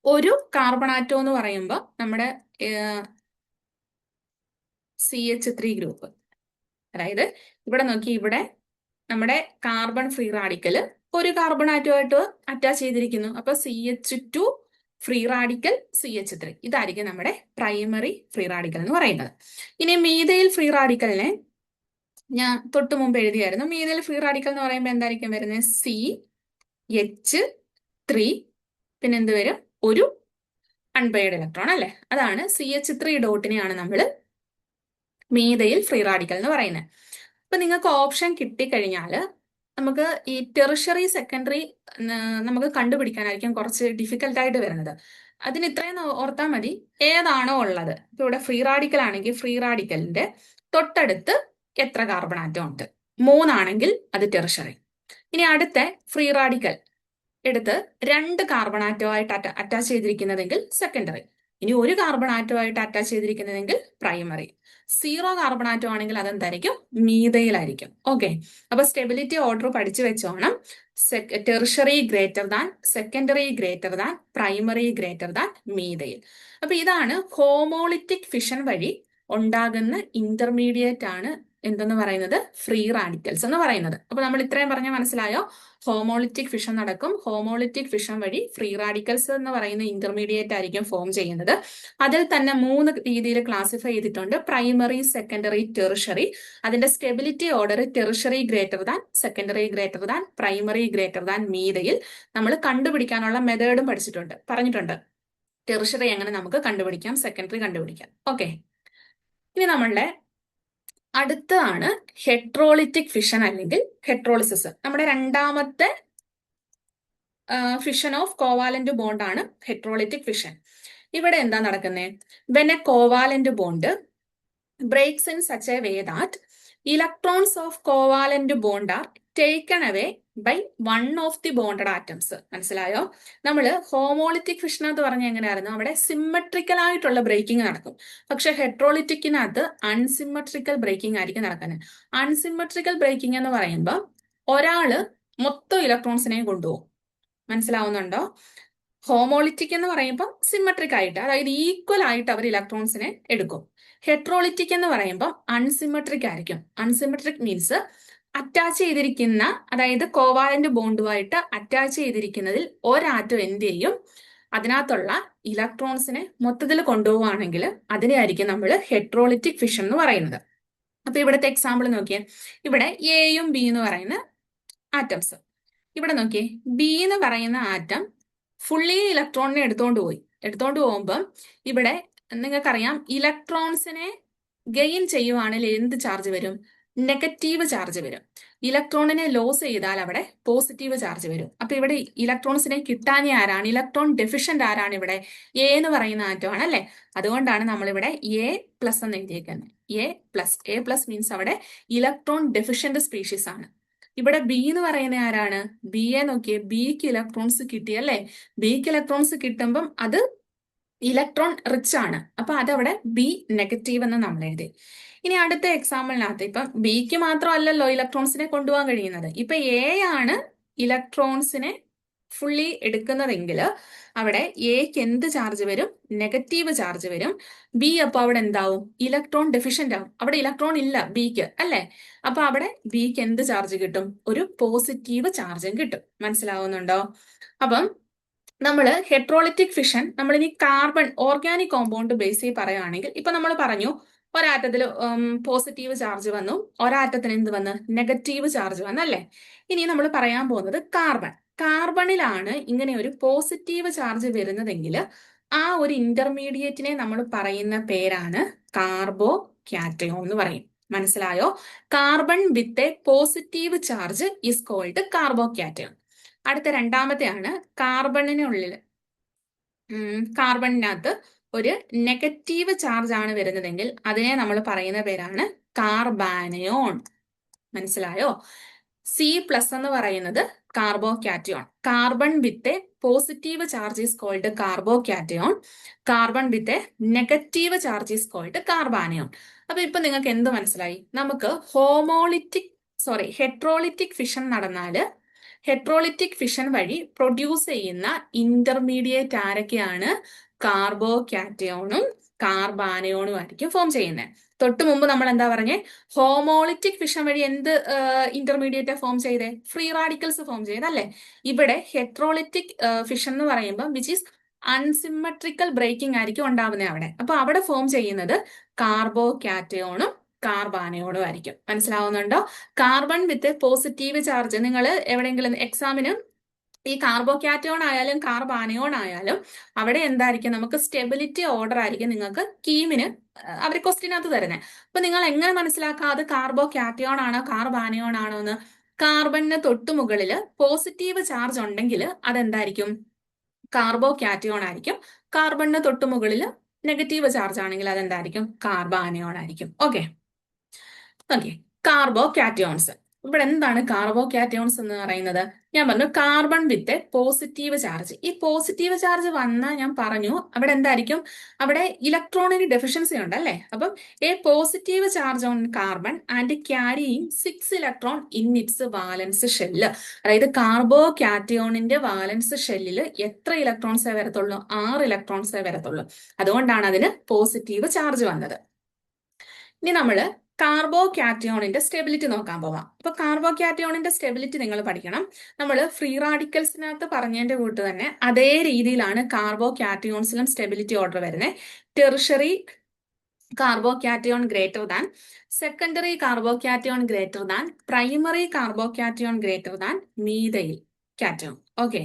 ഒരു കാർബണാറ്റോ എന്ന് പറയുമ്പോൾ നമ്മുടെ CH3 ഗ്രൂപ്പ്, അതായത് ഇവിടെ നോക്കി, ഇവിടെ നമ്മുടെ കാർബൺ ഫ്രീ റാഡിക്കല് ഒരു കാർബണാറ്റുമായിട്ട് അറ്റാച്ച് ചെയ്തിരിക്കുന്നു. അപ്പൊ CH2 ഫ്രീ റാഡിക്കൽ CH3, ഇതായിരിക്കും നമ്മുടെ പ്രൈമറി ഫ്രീ റാഡിക്കൽ എന്ന് പറയുന്നത്. ഇനി മീഥൈൽ ഫ്രീ റാഡിക്കലിനെ ഞാൻ തൊട്ട് മുമ്പ് എഴുതിയായിരുന്നു. മീഥൈൽ ഫ്രീ റാഡിക്കൽ എന്ന് പറയുമ്പോൾ എന്തായിരിക്കും വരുന്നത്? CH3, പിന്നെ എന്ത് വരും? ഒരു അൺപെയർഡ് ഇലക്ട്രോൺ അല്ലെ. അതാണ് CH3 ഡോട്ടിനെയാണ് നമ്മൾ മീഥൈൽ ഫ്രീ റാഡിക്കൽ എന്ന് പറയുന്നത്. അപ്പൊ നിങ്ങൾക്ക് ഓപ്ഷൻ കിട്ടിക്കഴിഞ്ഞാൽ നമുക്ക് ഈ ടെറിഷറി സെക്കൻഡറി നമുക്ക് കണ്ടുപിടിക്കാനായിരിക്കും കുറച്ച് ഡിഫിക്കൽട്ടായിട്ട് വരുന്നത്. അതിന് ഇത്രയും ഓർത്താൽ മതി, ഏതാണോ ഉള്ളത്. ഇപ്പൊ ഇവിടെ ഫ്രീ റാഡിക്കൽ ആണെങ്കിൽ ഫ്രീ റാഡിക്കലിന്റെ തൊട്ടടുത്ത് എത്ര കാർബൺ ആറ്റം ഉണ്ട്? 3 ആണെങ്കിൽ അത് ടെറിഷറി. ഇനി അടുത്ത ഫ്രീ റാഡിക്കൽ എടുത്ത് 2 കാർബൺ ആറ്റമായിട്ട് അറ്റാച്ച് ചെയ്തിരിക്കുന്നതെങ്കിൽ സെക്കൻഡറി. ഇനി ഒരു കാർബൺ ആറ്റമായിട്ട് അറ്റാച്ച് ചെയ്തിരിക്കുന്നതെങ്കിൽ പ്രൈമറി. 0 കാർബൺ ആറ്റം ആണെങ്കിൽ അതെന്തായിരിക്കും? മീഥൈലായിരിക്കും. ഓക്കെ, അപ്പൊ സ്റ്റെബിലിറ്റി ഓർഡർ പഠിച്ചു വെച്ചോണം. Tertiary greater than, secondary greater than, primary greater than, methyl. അപ്പൊ ഇതാണ് ഹോമോളിറ്റിക് ഫിഷൻ വഴി ഉണ്ടാകുന്ന ഇന്റർമീഡിയറ്റ് ആണ് എന്തെന്ന് പറയുന്നത്? ഫ്രീ റാഡിക്കൽസ് എന്ന് പറയുന്നത്. അപ്പൊ നമ്മൾ ഇത്രയും പറഞ്ഞ മനസ്സിലായോ? ഹോമോളിറ്റിക് ഫിഷൻ നടക്കും. ഹോമോളിറ്റിക് ഫിഷൻ വഴി ഫ്രീ റാഡിക്കൽസ് എന്ന് പറയുന്ന ഇന്റർമീഡിയറ്റ് ആയിരിക്കും ഫോം ചെയ്യുന്നത്. അതിൽ തന്നെ 3 രീതിയിൽ ക്ലാസിഫൈ ചെയ്തിട്ടുണ്ട്: പ്രൈമറി, സെക്കൻഡറി, ടെറിഷറി. അതിന്റെ stability order tertiary greater than, secondary greater than, primary greater than, methyl. നമ്മൾ കണ്ടുപിടിക്കാനുള്ള മെത്തേഡും പറഞ്ഞിട്ടുണ്ട്. ടെറിഷറി എങ്ങനെ നമുക്ക് കണ്ടുപിടിക്കാം, സെക്കൻഡറി കണ്ടുപിടിക്കാം. ഓക്കെ, ഇനി നമ്മളുടെ അടുത്തതാണ് ഹെട്രോളിറ്റിക് ഫിഷൻ അല്ലെങ്കിൽ ഹെട്രോളിസിസ്. നമ്മുടെ രണ്ടാമത്തെ ഫിഷൻ ഓഫ് കോവാലന്റ് ബോണ്ട് ആണ് ഹെട്രോളിറ്റിക് ഫിഷൻ. ഇവിടെ എന്താ നടക്കുന്നത്? When a covalent bond breaks in such a way that electrons of covalent bond are taken away by one of the bonded atoms. മനസ്സിലായോ? നമ്മൾ homolytic fission എന്ന് പറഞ്ഞ എങ്ങനെയായിരുന്നു? അവിടെ സിമ്മട്രിക്കൽ ആയിട്ടുള്ള ബ്രേക്കിംഗ് നടക്കും. പക്ഷെ ഹെട്രോളിറ്റിക്കിനകത്ത് അൺസിമ്മട്രിക്കൽ ബ്രേക്കിംഗ് ആയിരിക്കും നടക്കുന്നത്. അൺസിമ്മട്രിക്കൽ ബ്രേക്കിംഗ് എന്ന് പറയുമ്പോൾ ഒരാള് മൊത്തം ഇലക്ട്രോൺസിനെയും കൊണ്ടുപോകും. മനസ്സിലാവുന്നുണ്ടോ? ഹോമോളിറ്റിക് എന്ന് പറയുമ്പോൾ സിമ്മട്രിക് ആയിട്ട്, അതായത് ഈക്വൽ ആയിട്ട് അവർ ഇലക്ട്രോൺസിനെ എടുക്കും. ഹെട്രോളിറ്റിക് എന്ന് പറയുമ്പോൾ അൺസിമെട്രിക് ആയിരിക്കും. അൺസിമെട്രിക് മീൻസ് അറ്റാച്ച് ചെയ്തിരിക്കുന്ന, അതായത് കോവാലന്റ് ബോണ്ടുമായിട്ട് അറ്റാച്ച് ചെയ്തിരിക്കുന്നതിൽ ഒരാറ്റം എന്ത് ചെയ്യും, അതിനകത്തുള്ള ഇലക്ട്രോൺസിനെ മൊത്തത്തിൽ കൊണ്ടുപോവുകയാണെങ്കിൽ അതിനെയായിരിക്കും നമ്മൾ ഹെട്രോളിറ്റിക് ഫിഷൻ എന്ന് പറയുന്നത്. അപ്പൊ ഇവിടുത്തെ എക്സാമ്പിൾ നോക്കിയേ, ഇവിടെ എയും ബി എന്ന് പറയുന്ന ആറ്റംസ്. ഇവിടെ നോക്കിയേ, ബി എന്ന് പറയുന്ന ആറ്റം ഫുള്ളി ഇലക്ട്രോണിനെ എടുത്തോണ്ട് പോകുമ്പം ഇവിടെ നിങ്ങൾക്കറിയാം ഇലക്ട്രോൺസിനെ ഗെയിൻ ചെയ്യുവാണെങ്കിൽ എന്ത് ചാർജ് വരും, നെഗറ്റീവ് ചാർജ് വരും. ഇലക്ട്രോണിനെ ലോസ് ചെയ്താൽ അവിടെ പോസിറ്റീവ് ചാർജ് വരും. അപ്പൊ ഇവിടെ ഇലക്ട്രോൺസിനെ കിട്ടാഞ്ഞ ആരാണ്, ഇലക്ട്രോൺ ഡെഫിഷ്യന്റ് ആരാണ്, ഇവിടെ എ എന്ന് പറയുന്ന ആറ്റമാണ് അല്ലെ. അതുകൊണ്ടാണ് നമ്മളിവിടെ എ പ്ലസ് എന്ന് എഴുതിയേക്കുന്നത്. എ പ്ലസ് മീൻസ് അവിടെ ഇലക്ട്രോൺ ഡെഫിഷ്യന്റ് സ്പീഷീസ് ആണ്. ഇവിടെ ബി എന്ന് പറയുന്ന ആരാണ്, ബിയെ നോക്കിയേ, ബിക്ക് ഇലക്ട്രോൺസ് കിട്ടിയല്ലേ. ബിക്ക് ഇലക്ട്രോൺസ് കിട്ടുമ്പം അത് ഇലക്ട്രോൺ റിച്ച് ആണ്. അപ്പൊ അതവിടെ ബി നെഗറ്റീവ് എന്ന് നമ്മൾ എഴുതി. ഇനി അടുത്ത എക്സാമ്പിളിനകത്ത് ഇപ്പം ബിക്ക് മാത്രമല്ലല്ലോ ഇലക്ട്രോൺസിനെ കൊണ്ടുപോകാൻ കഴിയുന്നത്. ഇപ്പൊ എ ആണ് ഇലക്ട്രോൺസിനെ ഫുള്ളി എടുക്കുന്നതെങ്കിൽ അവിടെ എക്ക് എന്ത് ചാർജ് വരും, നെഗറ്റീവ് ചാർജ് വരും. ബി അപ്പൊ അവിടെ എന്താവും, ഇലക്ട്രോൺ ഡെഫിഷ്യന്റ് ആവും. അവിടെ ഇലക്ട്രോൺ ഇല്ല ബിക്ക് അല്ലെ. അപ്പൊ അവിടെ ബിക്ക് എന്ത് ചാർജ് കിട്ടും, ഒരു പോസിറ്റീവ് ചാർജും കിട്ടും. മനസ്സിലാവുന്നുണ്ടോ? അപ്പം നമ്മൾ ഹെട്രോളിറ്റിക് ഫിഷൻ, നമ്മളിനി കാർബൺ ഓർഗാനിക് കോമ്പൗണ്ട് ബേസിൽ പറയുകയാണെങ്കിൽ ഇപ്പൊ നമ്മൾ പറഞ്ഞു ഒരാറ്റത്തിൽ പോസിറ്റീവ് ചാർജ് വന്നു, ഒരാറ്റത്തിന് എന്ത് വന്ന്, നെഗറ്റീവ് ചാർജ് വന്നല്ലേ. ഇനി നമ്മൾ പറയാൻ പോകുന്നത് കാർബണിലാണ് ഇങ്ങനെ ഒരു പോസിറ്റീവ് ചാർജ് വരുന്നതെങ്കിൽ ആ ഒരു ഇന്റർമീഡിയറ്റിനെ നമ്മൾ പറയുന്ന പേരാണ് കാർബോ കാറ്റയോൺ എന്ന് പറയും. മനസ്സിലായോ? Carbon with a positive charge is called carbocation. അടുത്ത രണ്ടാമത്തെയാണ് കാർബണിനകത്ത് ഒരു നെഗറ്റീവ് ചാർജ് ആണ് വരുന്നതെങ്കിൽ അതിനെ നമ്മൾ പറയുന്ന പേരാണ് കാർബാനയോൺ. മനസ്സിലായോ? സി പ്ലസ് എന്ന് പറയുന്നത് carbocation. Carbon with a positive charge is called carbocation. Carbon with a negative charge is called carbanion. അപ്പൊ ഇപ്പൊ നിങ്ങൾക്ക് എന്ത് മനസ്സിലായി? നമുക്ക് ഹെട്രോളിറ്റിക് ഫിഷൻ നടന്നാല് ഹെട്രോളിറ്റിക് ഫിഷൻ വഴി പ്രൊഡ്യൂസ് ചെയ്യുന്ന ഇന്റർമീഡിയറ്റ് ആരൊക്കെയാണ്, കാർബോ കാറ്റയോണും കാർബാനയോണും ആയിരിക്കും ഫോം ചെയ്യുന്നത്. തൊട്ട് മുമ്പ് നമ്മൾ എന്താ പറഞ്ഞേ, ഹോമോളിറ്റിക് ഫിഷൻ വഴി എന്ത് ഇന്റർമീഡിയറ്റ് ഫോം ചെയ്തേ, ഫ്രീ റാഡിക്കൽസ് ഫോം ചെയ്തല്ലേ. ഇവിടെ ഹെട്രോളിറ്റിക് ഫിഷൻ എന്ന് പറയുമ്പോൾ വിച്ച് ഈസ് അൺസിമെട്രിക്കൽ ബ്രേക്കിംഗ് ആയിരിക്കും ഉണ്ടാവുന്നത് അവിടെ. അപ്പൊ അവിടെ ഫോം ചെയ്യുന്നത് കാർബോ കാറ്റയോണും കാർബാനയോണും ആയിരിക്കും. മനസ്സിലാവുന്നുണ്ടോ? കാർബൺ വിത്ത് പോസിറ്റീവ് ചാർജ്, നിങ്ങൾ എവിടെയെങ്കിലും എക്സാമിന് ഈ കാർബോ കാറ്റയോൺ ആയാലും കാർബാനയോൺ ആയാലും അവിടെ എന്തായിരിക്കും, നമുക്ക് സ്റ്റെബിലിറ്റി ഓർഡർ ആയിരിക്കും നിങ്ങൾക്ക് കീമിന് അവർ ക്വസ്റ്റ്യനകത്ത് തരുന്നത്. അപ്പൊ നിങ്ങൾ എങ്ങനെ മനസ്സിലാക്കാം അത് കാർബോ കാറ്റയോൺ ആണോ കാർബാനയോൺ ആണോ എന്ന്? കാർബണിന് തൊട്ടു മുകളിൽ പോസിറ്റീവ് ചാർജ് ഉണ്ടെങ്കിൽ അതെന്തായിരിക്കും, കാർബോ കാറ്റയോൺ ആയിരിക്കും. കാർബണിന് തൊട്ടു മുകളിൽ നെഗറ്റീവ് ചാർജ് ആണെങ്കിൽ അതെന്തായിരിക്കും, കാർബാനയോൺ ആയിരിക്കും. Okay, carbo cations. ഇവിടെ എന്താണ് കാർബോ കാറ്റയോൺസ് എന്ന് പറയുന്നത്? ഞാൻ പറഞ്ഞു കാർബൺ വിത്ത് പോസിറ്റീവ് ചാർജ്. ഈ പോസിറ്റീവ് ചാർജ് വന്നാൽ ഞാൻ പറഞ്ഞു അവിടെ എന്തായിരിക്കും, അവിടെ ഇലക്ട്രോണിന് ഡെഫിഷ്യൻസി ഉണ്ട് അല്ലെ. അപ്പം a positive charge on carbon and carrying 6 electron in its valence shell. അതായത് കാർബോ കാറ്റയോണിന്റെ വാലൻസ് ഷെല്ലിൽ എത്ര ഇലക്ട്രോൺസേ വരത്തുള്ളൂ, 6 ഇലക്ട്രോൺസേ വരത്തുള്ളൂ. അതുകൊണ്ടാണ് അതിന് പോസിറ്റീവ് ചാർജ് വന്നത്. ഇനി നമ്മള് കാർബോ കാറ്റയോണിന്റെ സ്റ്റെബിലിറ്റി നോക്കാൻ പോവാം. അപ്പൊ കാർബോ കാറ്റയോണിന്റെ സ്റ്റെബിലിറ്റി നിങ്ങൾ പഠിക്കണം. നമ്മൾ ഫ്രീ റാഡിക്കൽസിനകത്ത് പറഞ്ഞതിന്റെ കൂട്ട് തന്നെ അതേ രീതിയിലാണ് കാർബോ കാറ്റയോൺസിലും സ്റ്റെബിലിറ്റി ഓർഡർ വരുന്നത്. Tertiary carbo cation greater than, secondary carbo cation greater than, primary carbo cation greater than methyl cation. Okay,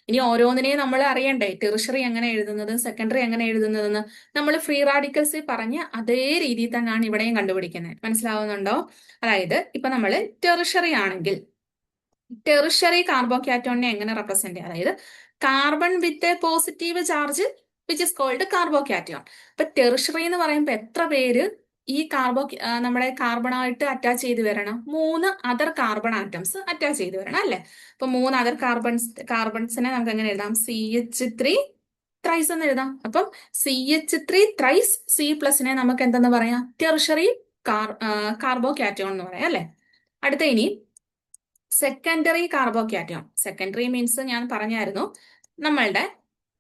ഇനി ഓരോന്നിനെയും നമ്മൾ അറിയണ്ടേ, ടെറിഷറി എങ്ങനെ എഴുതുന്നത്, സെക്കൻഡറി എങ്ങനെ എഴുതുന്നതെന്ന്. നമ്മൾ ഫ്രീ റാഡിക്കൽസിൽ പറഞ്ഞ അതേ രീതിയിൽ തന്നെയാണ് ഇവിടെയും കണ്ടുപിടിക്കുന്നത്. മനസ്സിലാവുന്നുണ്ടോ? അതായത് ഇപ്പൊ നമ്മൾ ടെറിഷറി ആണെങ്കിൽ ടെറിഷറി കാർബോ കാറ്റയോണിനെ എങ്ങനെ റെപ്രസെന്റ് ചെയ്യാം, അതായത് carbon with a positive charge which is called carbocation. അപ്പൊ ടെറിഷറി എന്ന് പറയുമ്പോൾ എത്ര പേര് ഈ നമ്മുടെ കാർബണായിട്ട് അറ്റാച്ച് ചെയ്ത് വരണം, 3 അതർ കാർബൺ ആറ്റംസ് അറ്റാച്ച് ചെയ്ത് വരണം അല്ലെ. അപ്പൊ 3 അതർ കാർബൺസിനെ നമുക്ക് എങ്ങനെ എഴുതാം, CH3 ത്രൈസ് എന്ന് എഴുതാം. അപ്പം CH3 ത്രൈസ് C പ്ലസിനെ നമുക്ക് എന്തെന്ന് പറയാം, ടെറിഷറി കാർബോ കാറ്റയോൺ എന്ന് പറയാം അല്ലെ. അടുത്ത ഇനി secondary carbo cation. Secondary means ഞാൻ പറഞ്ഞായിരുന്നു നമ്മളുടെ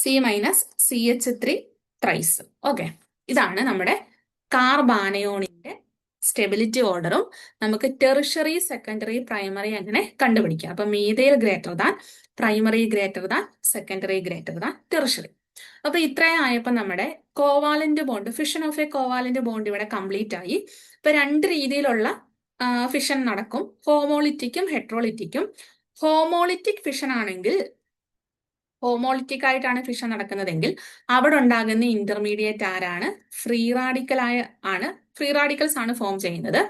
C-CH3 ത്രൈസ്. ഓക്കെ, ഇതാണ് നമ്മുടെ കാർബാനയോണിന്റെ സ്റ്റെബിലിറ്റി ഓർഡറും നമുക്ക് ടെറിഷറി, സെക്കൻഡറി, പ്രൈമറി അങ്ങനെ കണ്ടുപിടിക്കാം. അപ്പൊ methyl greater than, primary greater than, secondary greater than, tertiary. അപ്പൊ ഇത്രയും ആയപ്പോൾ നമ്മുടെ covalent bond, fission of a covalent bond ഇവിടെ കംപ്ലീറ്റ് ആയി. ഇപ്പൊ രണ്ട് രീതിയിലുള്ള ഫിഷൻ നടക്കും, ഹോമോളിറ്റിക്കും ഹെട്രോളിറ്റിക്കും. ഹോമോളിറ്റിക് ഫിഷൻ ആണെങ്കിൽ, ഹോമോളിറ്റിക് ആയിട്ടാണ് ഫിഷൻ നടക്കുന്നതെങ്കിൽ അവിടെ ഉണ്ടാകുന്ന ഇന്റർമീഡിയറ്റ് ആരാണ്? ഫ്രീ റാഡിക്കൽസ് ആണ് ഫോം ചെയ്യുന്നത്.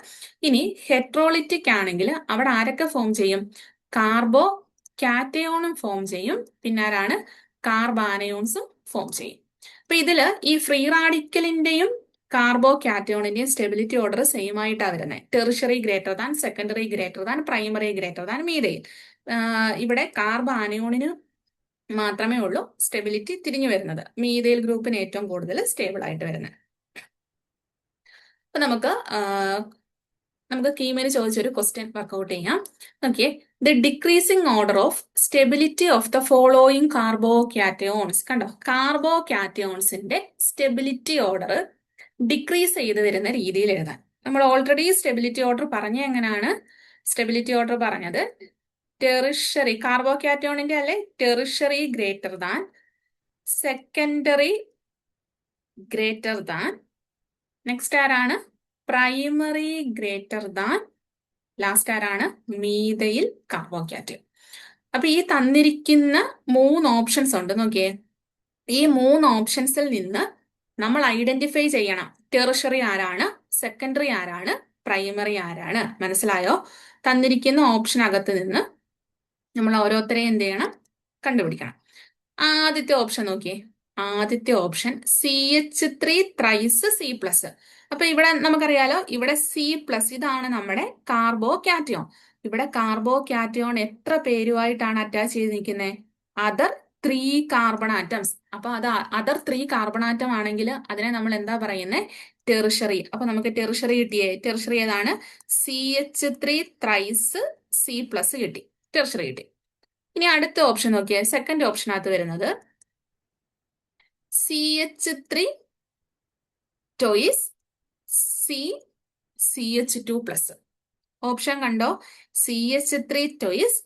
ഇനി ഹെട്രോളിറ്റിക് ആണെങ്കിൽ അവിടെ ആരൊക്കെ ഫോം ചെയ്യും? കാർബോ കാറ്റയോണും ഫോം ചെയ്യും, പിന്നെ ആരാണ്? കാർബാനയോൺസും ഫോം ചെയ്യും. അപ്പൊ ഇതില് ഈ ഫ്രീ റാഡിക്കലിന്റെയും കാർബോ കാറ്റയോണിന്റെയും സ്റ്റെബിലിറ്റി ഓർഡർ സെയിം ആയിട്ടാണ് വരുന്നത്. Tertiary greater than, secondary greater than, primary greater than, methyl. ഇവിടെ കാർബാനയോണിന് മാത്രമേ ഉള്ളൂ സ്റ്റെബിലിറ്റി തിരിഞ്ഞു വരുന്നത്. മീഥൈൽ ഗ്രൂപ്പിന് ഏറ്റവും കൂടുതൽ സ്റ്റേബിൾ ആയിട്ട് വരുന്നത്. അപ്പൊ നമുക്ക് കീമിന് ചോദിച്ചൊരു ക്വസ്റ്റ്യൻ വർക്ക്ഔട്ട് ചെയ്യാം. നോക്കിയേ, the decreasing order of stability of the following carbo cations. കണ്ടോ, കാർബോ കാറ്റയോൺസിന്റെ സ്റ്റെബിലിറ്റി ഓർഡർ ഡിക്രീസ് ചെയ്ത് വരുന്ന രീതിയിൽ എഴുതാൻ. നമ്മൾ ഓൾറെഡി സ്റ്റെബിലിറ്റി ഓർഡർ പറഞ്ഞ എങ്ങനെയാണ്? സ്റ്റെബിലിറ്റി ഓർഡർ പറഞ്ഞത് ടെറിഷറി, കാർബോ കാറ്റയോണിന്റെ അല്ലെ, tertiary greater than, secondary greater than, next ആരാണ്? പ്രൈമറി ഗ്രേറ്റർ ദാൻ, ലാസ്റ്റ് ആരാണ്? Methyl carbo cation. അപ്പൊ ഈ തന്നിരിക്കുന്ന 3 ഓപ്ഷൻസ് ഉണ്ട്, നോക്കിയേ. ഈ 3 ഓപ്ഷൻസിൽ നിന്ന് നമ്മൾ ഐഡന്റിഫൈ ചെയ്യണം ടെറിഷറി ആരാണ്, സെക്കൻഡറി ആരാണ്, പ്രൈമറി ആരാണ്. മനസ്സിലായോ? തന്നിരിക്കുന്ന ഓപ്ഷനകത്ത് നിന്ന് നമ്മൾ ഓരോരുത്തരെയും എന്ത് ചെയ്യണം? കണ്ടുപിടിക്കണം. ആദ്യത്തെ ഓപ്ഷൻ നോക്കിയേ, ആദ്യത്തെ ഓപ്ഷൻ CH3 ത്രൈസ് C+. അപ്പൊ ഇവിടെ നമുക്കറിയാലോ, ഇവിടെ C+, ഇതാണ് നമ്മുടെ കാർബോ കാറ്റയോൺ. ഇവിടെ കാർബോ കാറ്റയോൺ എത്ര പേരുമായിട്ടാണ് അറ്റാച്ച് ചെയ്ത് നിൽക്കുന്നത്? Other 3 carbon atoms. അപ്പൊ അത് അതർ 3 കാർബൺ ആറ്റം ആണെങ്കിൽ അതിനെ നമ്മൾ എന്താ പറയുന്നത്? ടെറിഷറി. അപ്പൊ നമുക്ക് ടെറിഷറി കിട്ടിയേ. ടെറിഷറി ഏതാണ്? CH3 ത്രൈസ് C+ കിട്ടി, ടെറിഷറി കിട്ടി. ഇനി അടുത്ത ഓപ്ഷൻ നോക്കിയേ, സെക്കൻഡ് ഓപ്ഷനകത്ത് വരുന്നത് CH3 ടോയിസ് CH2+. ഓപ്ഷൻ കണ്ടോ? CH3 toys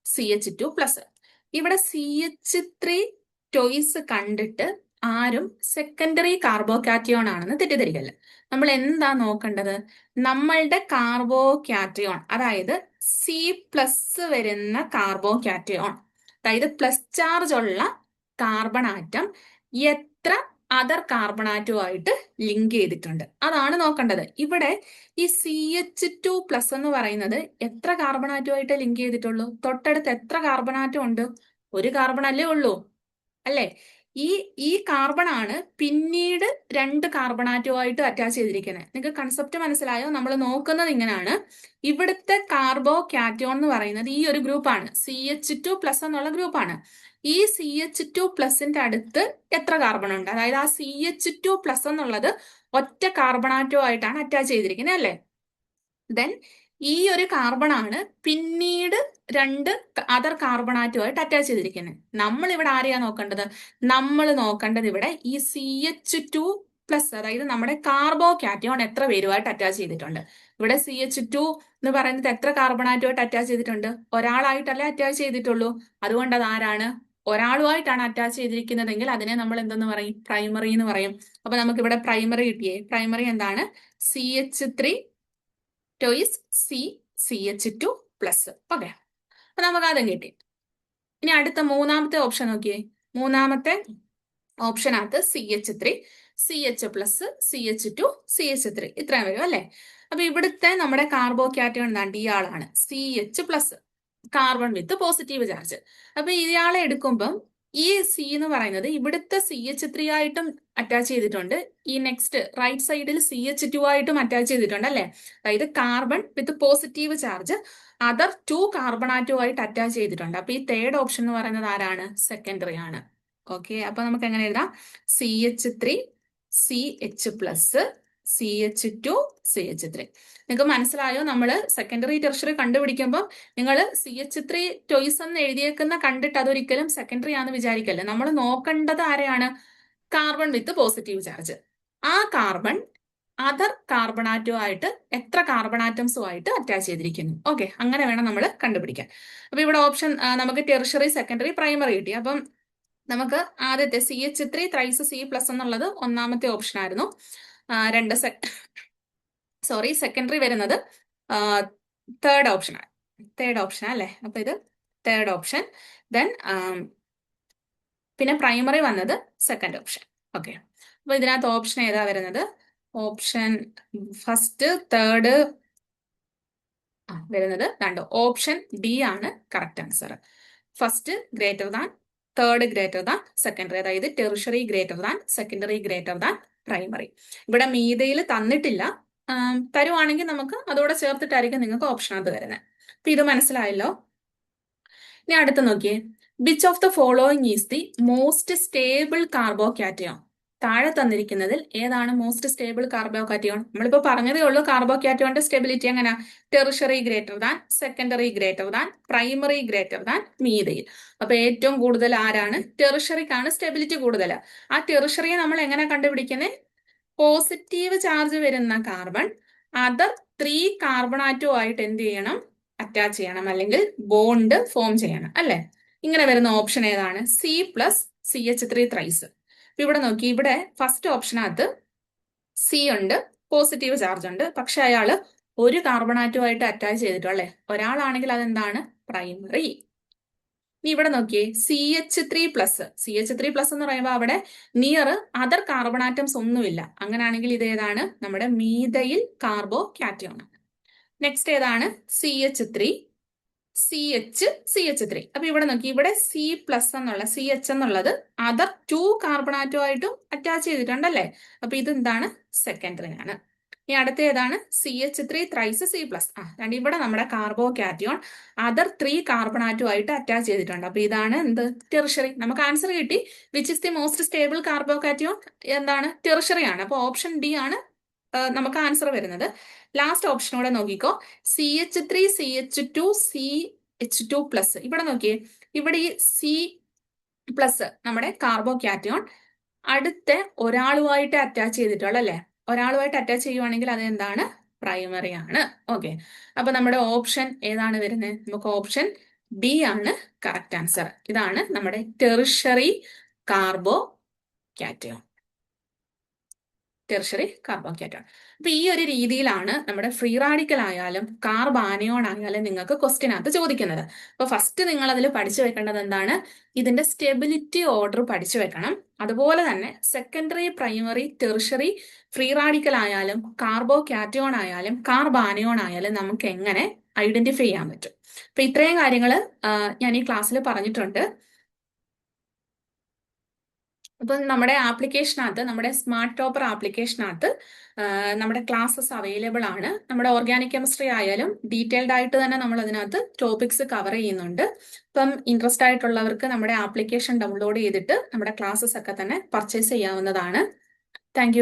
CH2+. ഇവിടെ CH3 ടോയിസ് കണ്ടിട്ട് ആരും സെക്കൻഡറി കാർബോ കാറ്റയോൺ ആണെന്ന് തെറ്റിദ്ധരിക്കല്ല. നമ്മൾ എന്താ നോക്കേണ്ടത്? നമ്മളുടെ കാർബോ കാറ്റയോൺ, അതായത് C+ വരുന്ന കാർബോ കാറ്റയോൺ, അതായത് പ്ലസ് ചാർജ് ഉള്ള കാർബൺ ആറ്റം എത്ര അതർ കാർബൺ ആറ്റവുമായിട്ട് ലിങ്ക് ചെയ്തിട്ടുണ്ട്, അതാണ് നോക്കേണ്ടത്. ഇവിടെ ഈ CH2+ എന്ന് പറയുന്നത് എത്ര കാർബൺ ആറ്റവുമായിട്ട് ലിങ്ക് ചെയ്തിട്ടുള്ളൂ? തൊട്ടടുത്ത് എത്ര കാർബൺ ആറ്റം ഉണ്ട്? ഒരു കാർബൺ അല്ലേ ഉള്ളൂ, അല്ലേ? ഈ കാർബൺ ആണ് പിന്നീട് 2 കാർബൺ ആറ്റവുമായിട്ട് അറ്റാച്ച് ചെയ്തിരിക്കുന്നത്. നിങ്ങൾക്ക് കൺസെപ്റ്റ് മനസ്സിലായോ? നമ്മൾ നോക്കുന്നത് ഇങ്ങനെയാണ്. ഇവിടുത്തെ കാർബോ കാറ്റയോൺ എന്ന് പറയുന്നത് ഈ ഒരു ഗ്രൂപ്പാണ്, CH2+ എന്നുള്ള ഗ്രൂപ്പാണ്. ഈ CH2+ന്റെ അടുത്ത് എത്ര കാർബൺ ഉണ്ട്? അതായത് ആ CH2+ എന്നുള്ളത് ഒറ്റ കാർബൺ ആറ്റവുമായിട്ടാണ് അറ്റാച്ച് ചെയ്തിരിക്കുന്നത്, അല്ലേ? ദെൻ ഈ ഒരു കാർബൺ ആണ് പിന്നീട് 2 അതർ കാർബൺ ആറ്റവുമായിട്ട് അറ്റാച്ച് ചെയ്തിരിക്കുന്നത്. നമ്മൾ ഇവിടെ ആരെയാ നോക്കേണ്ടത്? നമ്മൾ നോക്കേണ്ടത് ഇവിടെ ഈ CH2+, അതായത് നമ്മുടെ കാർബോ കാറ്റയോൺ എത്ര പേരുമായിട്ട് അറ്റാച്ച് ചെയ്തിട്ടുണ്ട്. ഇവിടെ CH2 എന്ന് പറയുന്നത് എത്ര കാർബൺ ആറ്റവുമായിട്ട് അറ്റാച്ച് ചെയ്തിട്ടുണ്ട്? ഒരാളായിട്ടല്ലേ അറ്റാച്ച് ചെയ്തിട്ടുള്ളൂ. അതുകൊണ്ട് അത് ആരാണ്? ഒരാളുമായിട്ടാണ് അറ്റാച്ച് ചെയ്തിരിക്കുന്നതെങ്കിൽ അതിനെ നമ്മൾ എന്തെന്ന് പറയും? പ്രൈമറി എന്ന് പറയും. അപ്പൊ നമുക്ക് ഇവിടെ പ്രൈമറി കിട്ടിയേ. പ്രൈമറി എന്താണ്? CH3 toys CH2+. ഓക്കെ, അപ്പൊ നമുക്ക് അതും കിട്ടി. ഇനി അടുത്ത മൂന്നാമത്തെ ഓപ്ഷൻ നോക്കിയേ. മൂന്നാമത്തെ ഓപ്ഷനകത്ത് CH3, CH+, CH2, CH3 ഇത്രയും വരും, അല്ലേ? അപ്പൊ ഇവിടുത്തെ നമ്മുടെ കാർബോ കാറ്റയോൺ എന്താണ്ട്? ഇയാളാണ് CH+, carbon with positive charge. അപ്പൊ ഇയാളെ എടുക്കുമ്പം ഈ C എന്ന് പറയുന്നത് ഇവിടുത്തെ CH3 ആയിട്ടും അറ്റാച്ച് ചെയ്തിട്ടുണ്ട്, ഈ നെക്സ്റ്റ് റൈറ്റ് സൈഡിൽ CH2 ആയിട്ടും അറ്റാച്ച് ചെയ്തിട്ടുണ്ട്, അല്ലെ? അതായത് carbon with positive charge other 2 carbon ആറ്റവുമായിട്ട് അറ്റാച്ച് ചെയ്തിട്ടുണ്ട്. അപ്പൊ ഈ തേർഡ് ഓപ്ഷൻ എന്ന് പറയുന്നത് ആരാണ്? സെക്കൻഡറി ആണ്. ഓക്കെ, അപ്പൊ നമുക്ക് എങ്ങനെ എഴുതാം? CH3, CH+, CH2, CH3. നിങ്ങൾക്ക് മനസ്സിലായോ? നമ്മൾ സെക്കൻഡറി ടെർഷറി കണ്ടുപിടിക്കുമ്പോൾ നിങ്ങൾ CH3 ടോയ്സ് എന്ന് എഴുതിയേക്കുന്ന കണ്ടിട്ട് അതൊരിക്കലും സെക്കൻഡറി ആണെന്ന് വിചാരിക്കല്ലേ. നമ്മൾ നോക്കേണ്ടത് ആരെയാണ്? Carbon with positive charge. ആ കാർബൺ അതർ കാർബണാറ്റുമായിട്ട് എത്ര കാർബണാറ്റംസുമായിട്ട് അറ്റാച്ച് ചെയ്തിരിക്കുന്നു. ഓക്കെ, അങ്ങനെ വേണം നമ്മൾ കണ്ടുപിടിക്കാൻ. അപ്പൊ ഇവിടെ ഓപ്ഷൻ നമുക്ക് ടെർഷറി, സെക്കൻഡറി, പ്രൈമറി കിട്ടി. അപ്പം നമുക്ക് ആദ്യത്തെ CH3 ത്രൈസ് C+ എന്നുള്ളത് ഒന്നാമത്തെ ഓപ്ഷൻ ആയിരുന്നു. സെക്കൻഡറി വരുന്നത് തേർഡ് ഓപ്ഷൻ അല്ലേ. അപ്പൊ ഇത് തേർഡ് ഓപ്ഷൻ. ദെൻ പിന്നെ പ്രൈമറി വന്നത് സെക്കൻഡ് ഓപ്ഷൻ. ഓക്കെ, അപ്പൊ ഇതിനകത്ത് ഓപ്ഷൻ ഏതാ വരുന്നത്? ഓപ്ഷൻ ഫസ്റ്റ്, തേർഡ് വരുന്നത് രണ്ട്. ഓപ്ഷൻ ഡി ആണ് correct answer. First greater than, third greater than secondary, അതായത് tertiary greater than, secondary greater than primary. ഇവിടെ മീതയിൽ തന്നിട്ടില്ല, തരുവാണെങ്കിൽ നമുക്ക് അതോടെ ചേർത്തിട്ടായിരിക്കും നിങ്ങൾക്ക് ഓപ്ഷൻ അത് വരുന്നത്. അപ്പൊ ഇത് മനസ്സിലായല്ലോ. ഇനി അടുത്ത് നോക്കിയേ, which of the following is the most stable carbocation? താഴെ തന്നിരിക്കുന്നതിൽ ഏതാണ് മോസ്റ്റ് സ്റ്റേബിൾ കാർബോകാറ്റയോൺ? നമ്മളിപ്പോ പറഞ്ഞതേ ഉള്ളൂ കാർബോകാറ്റയോണിന്റെ സ്റ്റെബിലിറ്റി എങ്ങനെ? Tertiary greater than, secondary greater than, primary greater than, methyl. അപ്പൊ ഏറ്റവും കൂടുതൽ ആരാണ്? ടെറിഷറിക്കാണ് സ്റ്റെബിലിറ്റി കൂടുതൽ. ആ ടെറിഷറിയെ നമ്മൾ എങ്ങനെ കണ്ടുപിടിക്കുന്നത്? പോസിറ്റീവ് ചാർജ് വരുന്ന കാർബൺ അതർ 3 കാർബണാറ്റുമായിട്ട് എന്ത് ചെയ്യണം? അറ്റാച്ച് ചെയ്യണം, അല്ലെങ്കിൽ ബോണ്ട് ഫോം ചെയ്യണം അല്ലെ. ഇങ്ങനെ വരുന്ന ഓപ്ഷൻ ഏതാണ്? C+ CH3 thrice. ഇവിടെ നോക്കി, ഇവിടെ ഫസ്റ്റ് ഓപ്ഷനകത്ത് C ഉണ്ട്, പോസിറ്റീവ് ചാർജ് ഉണ്ട്, പക്ഷെ അയാള് ഒരു കാർബണാറ്റുമായിട്ട് അറ്റാച്ച് ചെയ്തിട്ടു അല്ലെ. ഒരാളാണെങ്കിൽ അതെന്താണ്? പ്രൈമറി. ഇനി ഇവിടെ നോക്കിയേ, CH3+ എന്ന് പറയുമ്പോൾ അവിടെ നിയർ അതർ കാർബണാറ്റംസ് ഒന്നുമില്ല. അങ്ങനെയാണെങ്കിൽ ഇത് ഏതാണ്? നമ്മുടെ മീതയിൽ കാർബോകാറ്റയോൺ. നെക്സ്റ്റ് ഏതാണ്? CH3 CH3. അപ്പൊ ഇവിടെ നോക്കി, ഇവിടെ C+ എന്നുള്ള CH എന്നുള്ളത് അതർ 2 കാർബണാറ്റുമായിട്ടും അറ്റാച്ച് ചെയ്തിട്ടുണ്ടല്ലേ. അപ്പൊ ഇത് എന്താണ്? സെക്കൻഡറി ആണ്. ഇനി അടുത്ത ഏതാണ്? CH3 thrice C+. ഇവിടെ നമ്മുടെ കാർബോകാറ്റയോൺ അതർ 3 കാർബണാറ്റുമായിട്ട് അറ്റാച്ച് ചെയ്തിട്ടുണ്ട്. അപ്പൊ ഇതാണ് എന്ത്? ടെറിഷറി. നമുക്ക് ആൻസർ കിട്ടി. Which is the most stable carbocation? എന്താണ്? ടെറിഷറി ആണ്. അപ്പൊ ഓപ്ഷൻ ഡി ആണ് നമുക്ക് ആൻസർ വരുന്നത്. ലാസ്റ്റ് ഓപ്ഷനോടെ നോക്കിക്കോ, CH3 CH2 CH2+. ഇവിടെ നോക്കിയേ, ഇവിടെ ഈ C+ നമ്മുടെ കാർബോകാറ്റയോൺ അടുത്ത ഒരാളുമായിട്ട് അറ്റാച്ച് ചെയ്തിട്ടുള്ള അല്ലെ. ഒരാളുമായിട്ട് അറ്റാച്ച് ചെയ്യുവാണെങ്കിൽ അത് എന്താണ്? പ്രൈമറി ആണ്. ഓക്കെ, അപ്പൊ നമ്മുടെ ഓപ്ഷൻ ഏതാണ് വരുന്നത്? നമുക്ക് ഓപ്ഷൻ ഡി ആണ് കറക്റ്റ് ആൻസർ. ഇതാണ് നമ്മുടെ ടെറിഷറി കാർബോകാറ്റയോൺ. അപ്പൊ ഈ ഒരു രീതിയിലാണ് നമ്മുടെ ഫ്രീ റാഡിക്കൽ ആയാലും കാർബാനയോൺ ആയാലും നിങ്ങൾക്ക് ക്വസ്റ്റ്യനകത്ത് ചോദിക്കുന്നത്. അപ്പൊ ഫസ്റ്റ് നിങ്ങൾ അതിൽ പഠിച്ചു വെക്കേണ്ടത് എന്താണ്? ഇതിന്റെ സ്റ്റെബിലിറ്റി ഓർഡർ പഠിച്ചു വെക്കണം. അതുപോലെ തന്നെ secondary, primary, tertiary, free radical ആയാലും കാർബോകാറ്റയോൺ ആയാലും കാർബാനയോൺ ആയാലും നമുക്ക് എങ്ങനെ ഐഡന്റിഫൈ ചെയ്യാൻ പറ്റും. അപ്പൊ ഇത്രയും കാര്യങ്ങൾ ഞാൻ ഈ ക്ലാസ്സിൽ പറഞ്ഞിട്ടുണ്ട്. അപ്പം നമ്മുടെ ആപ്ലിക്കേഷനകത്ത്, നമ്മുടെ സ്മാർട്ട് ടോപ്പർ ആപ്ലിക്കേഷനകത്ത് നമ്മുടെ ക്ലാസ്സസ് അവൈലബിൾ ആണ്. നമ്മുടെ ഓർഗാനിക് കെമിസ്ട്രി ആയാലും ഡീറ്റെയിൽഡ് ആയിട്ട് തന്നെ നമ്മൾ അതിനകത്ത് ടോപ്പിക്സ് കവർ ചെയ്യുന്നുണ്ട്. അപ്പം ഇൻട്രസ്റ്റ് ആയിട്ടുള്ളവർക്ക് നമ്മുടെ ആപ്ലിക്കേഷൻ ഡൗൺലോഡ് ചെയ്തിട്ട് നമ്മുടെ ക്ലാസ്സസ് ഒക്കെ തന്നെ പർച്ചേസ് ചെയ്യാവുന്നതാണ്. താങ്ക്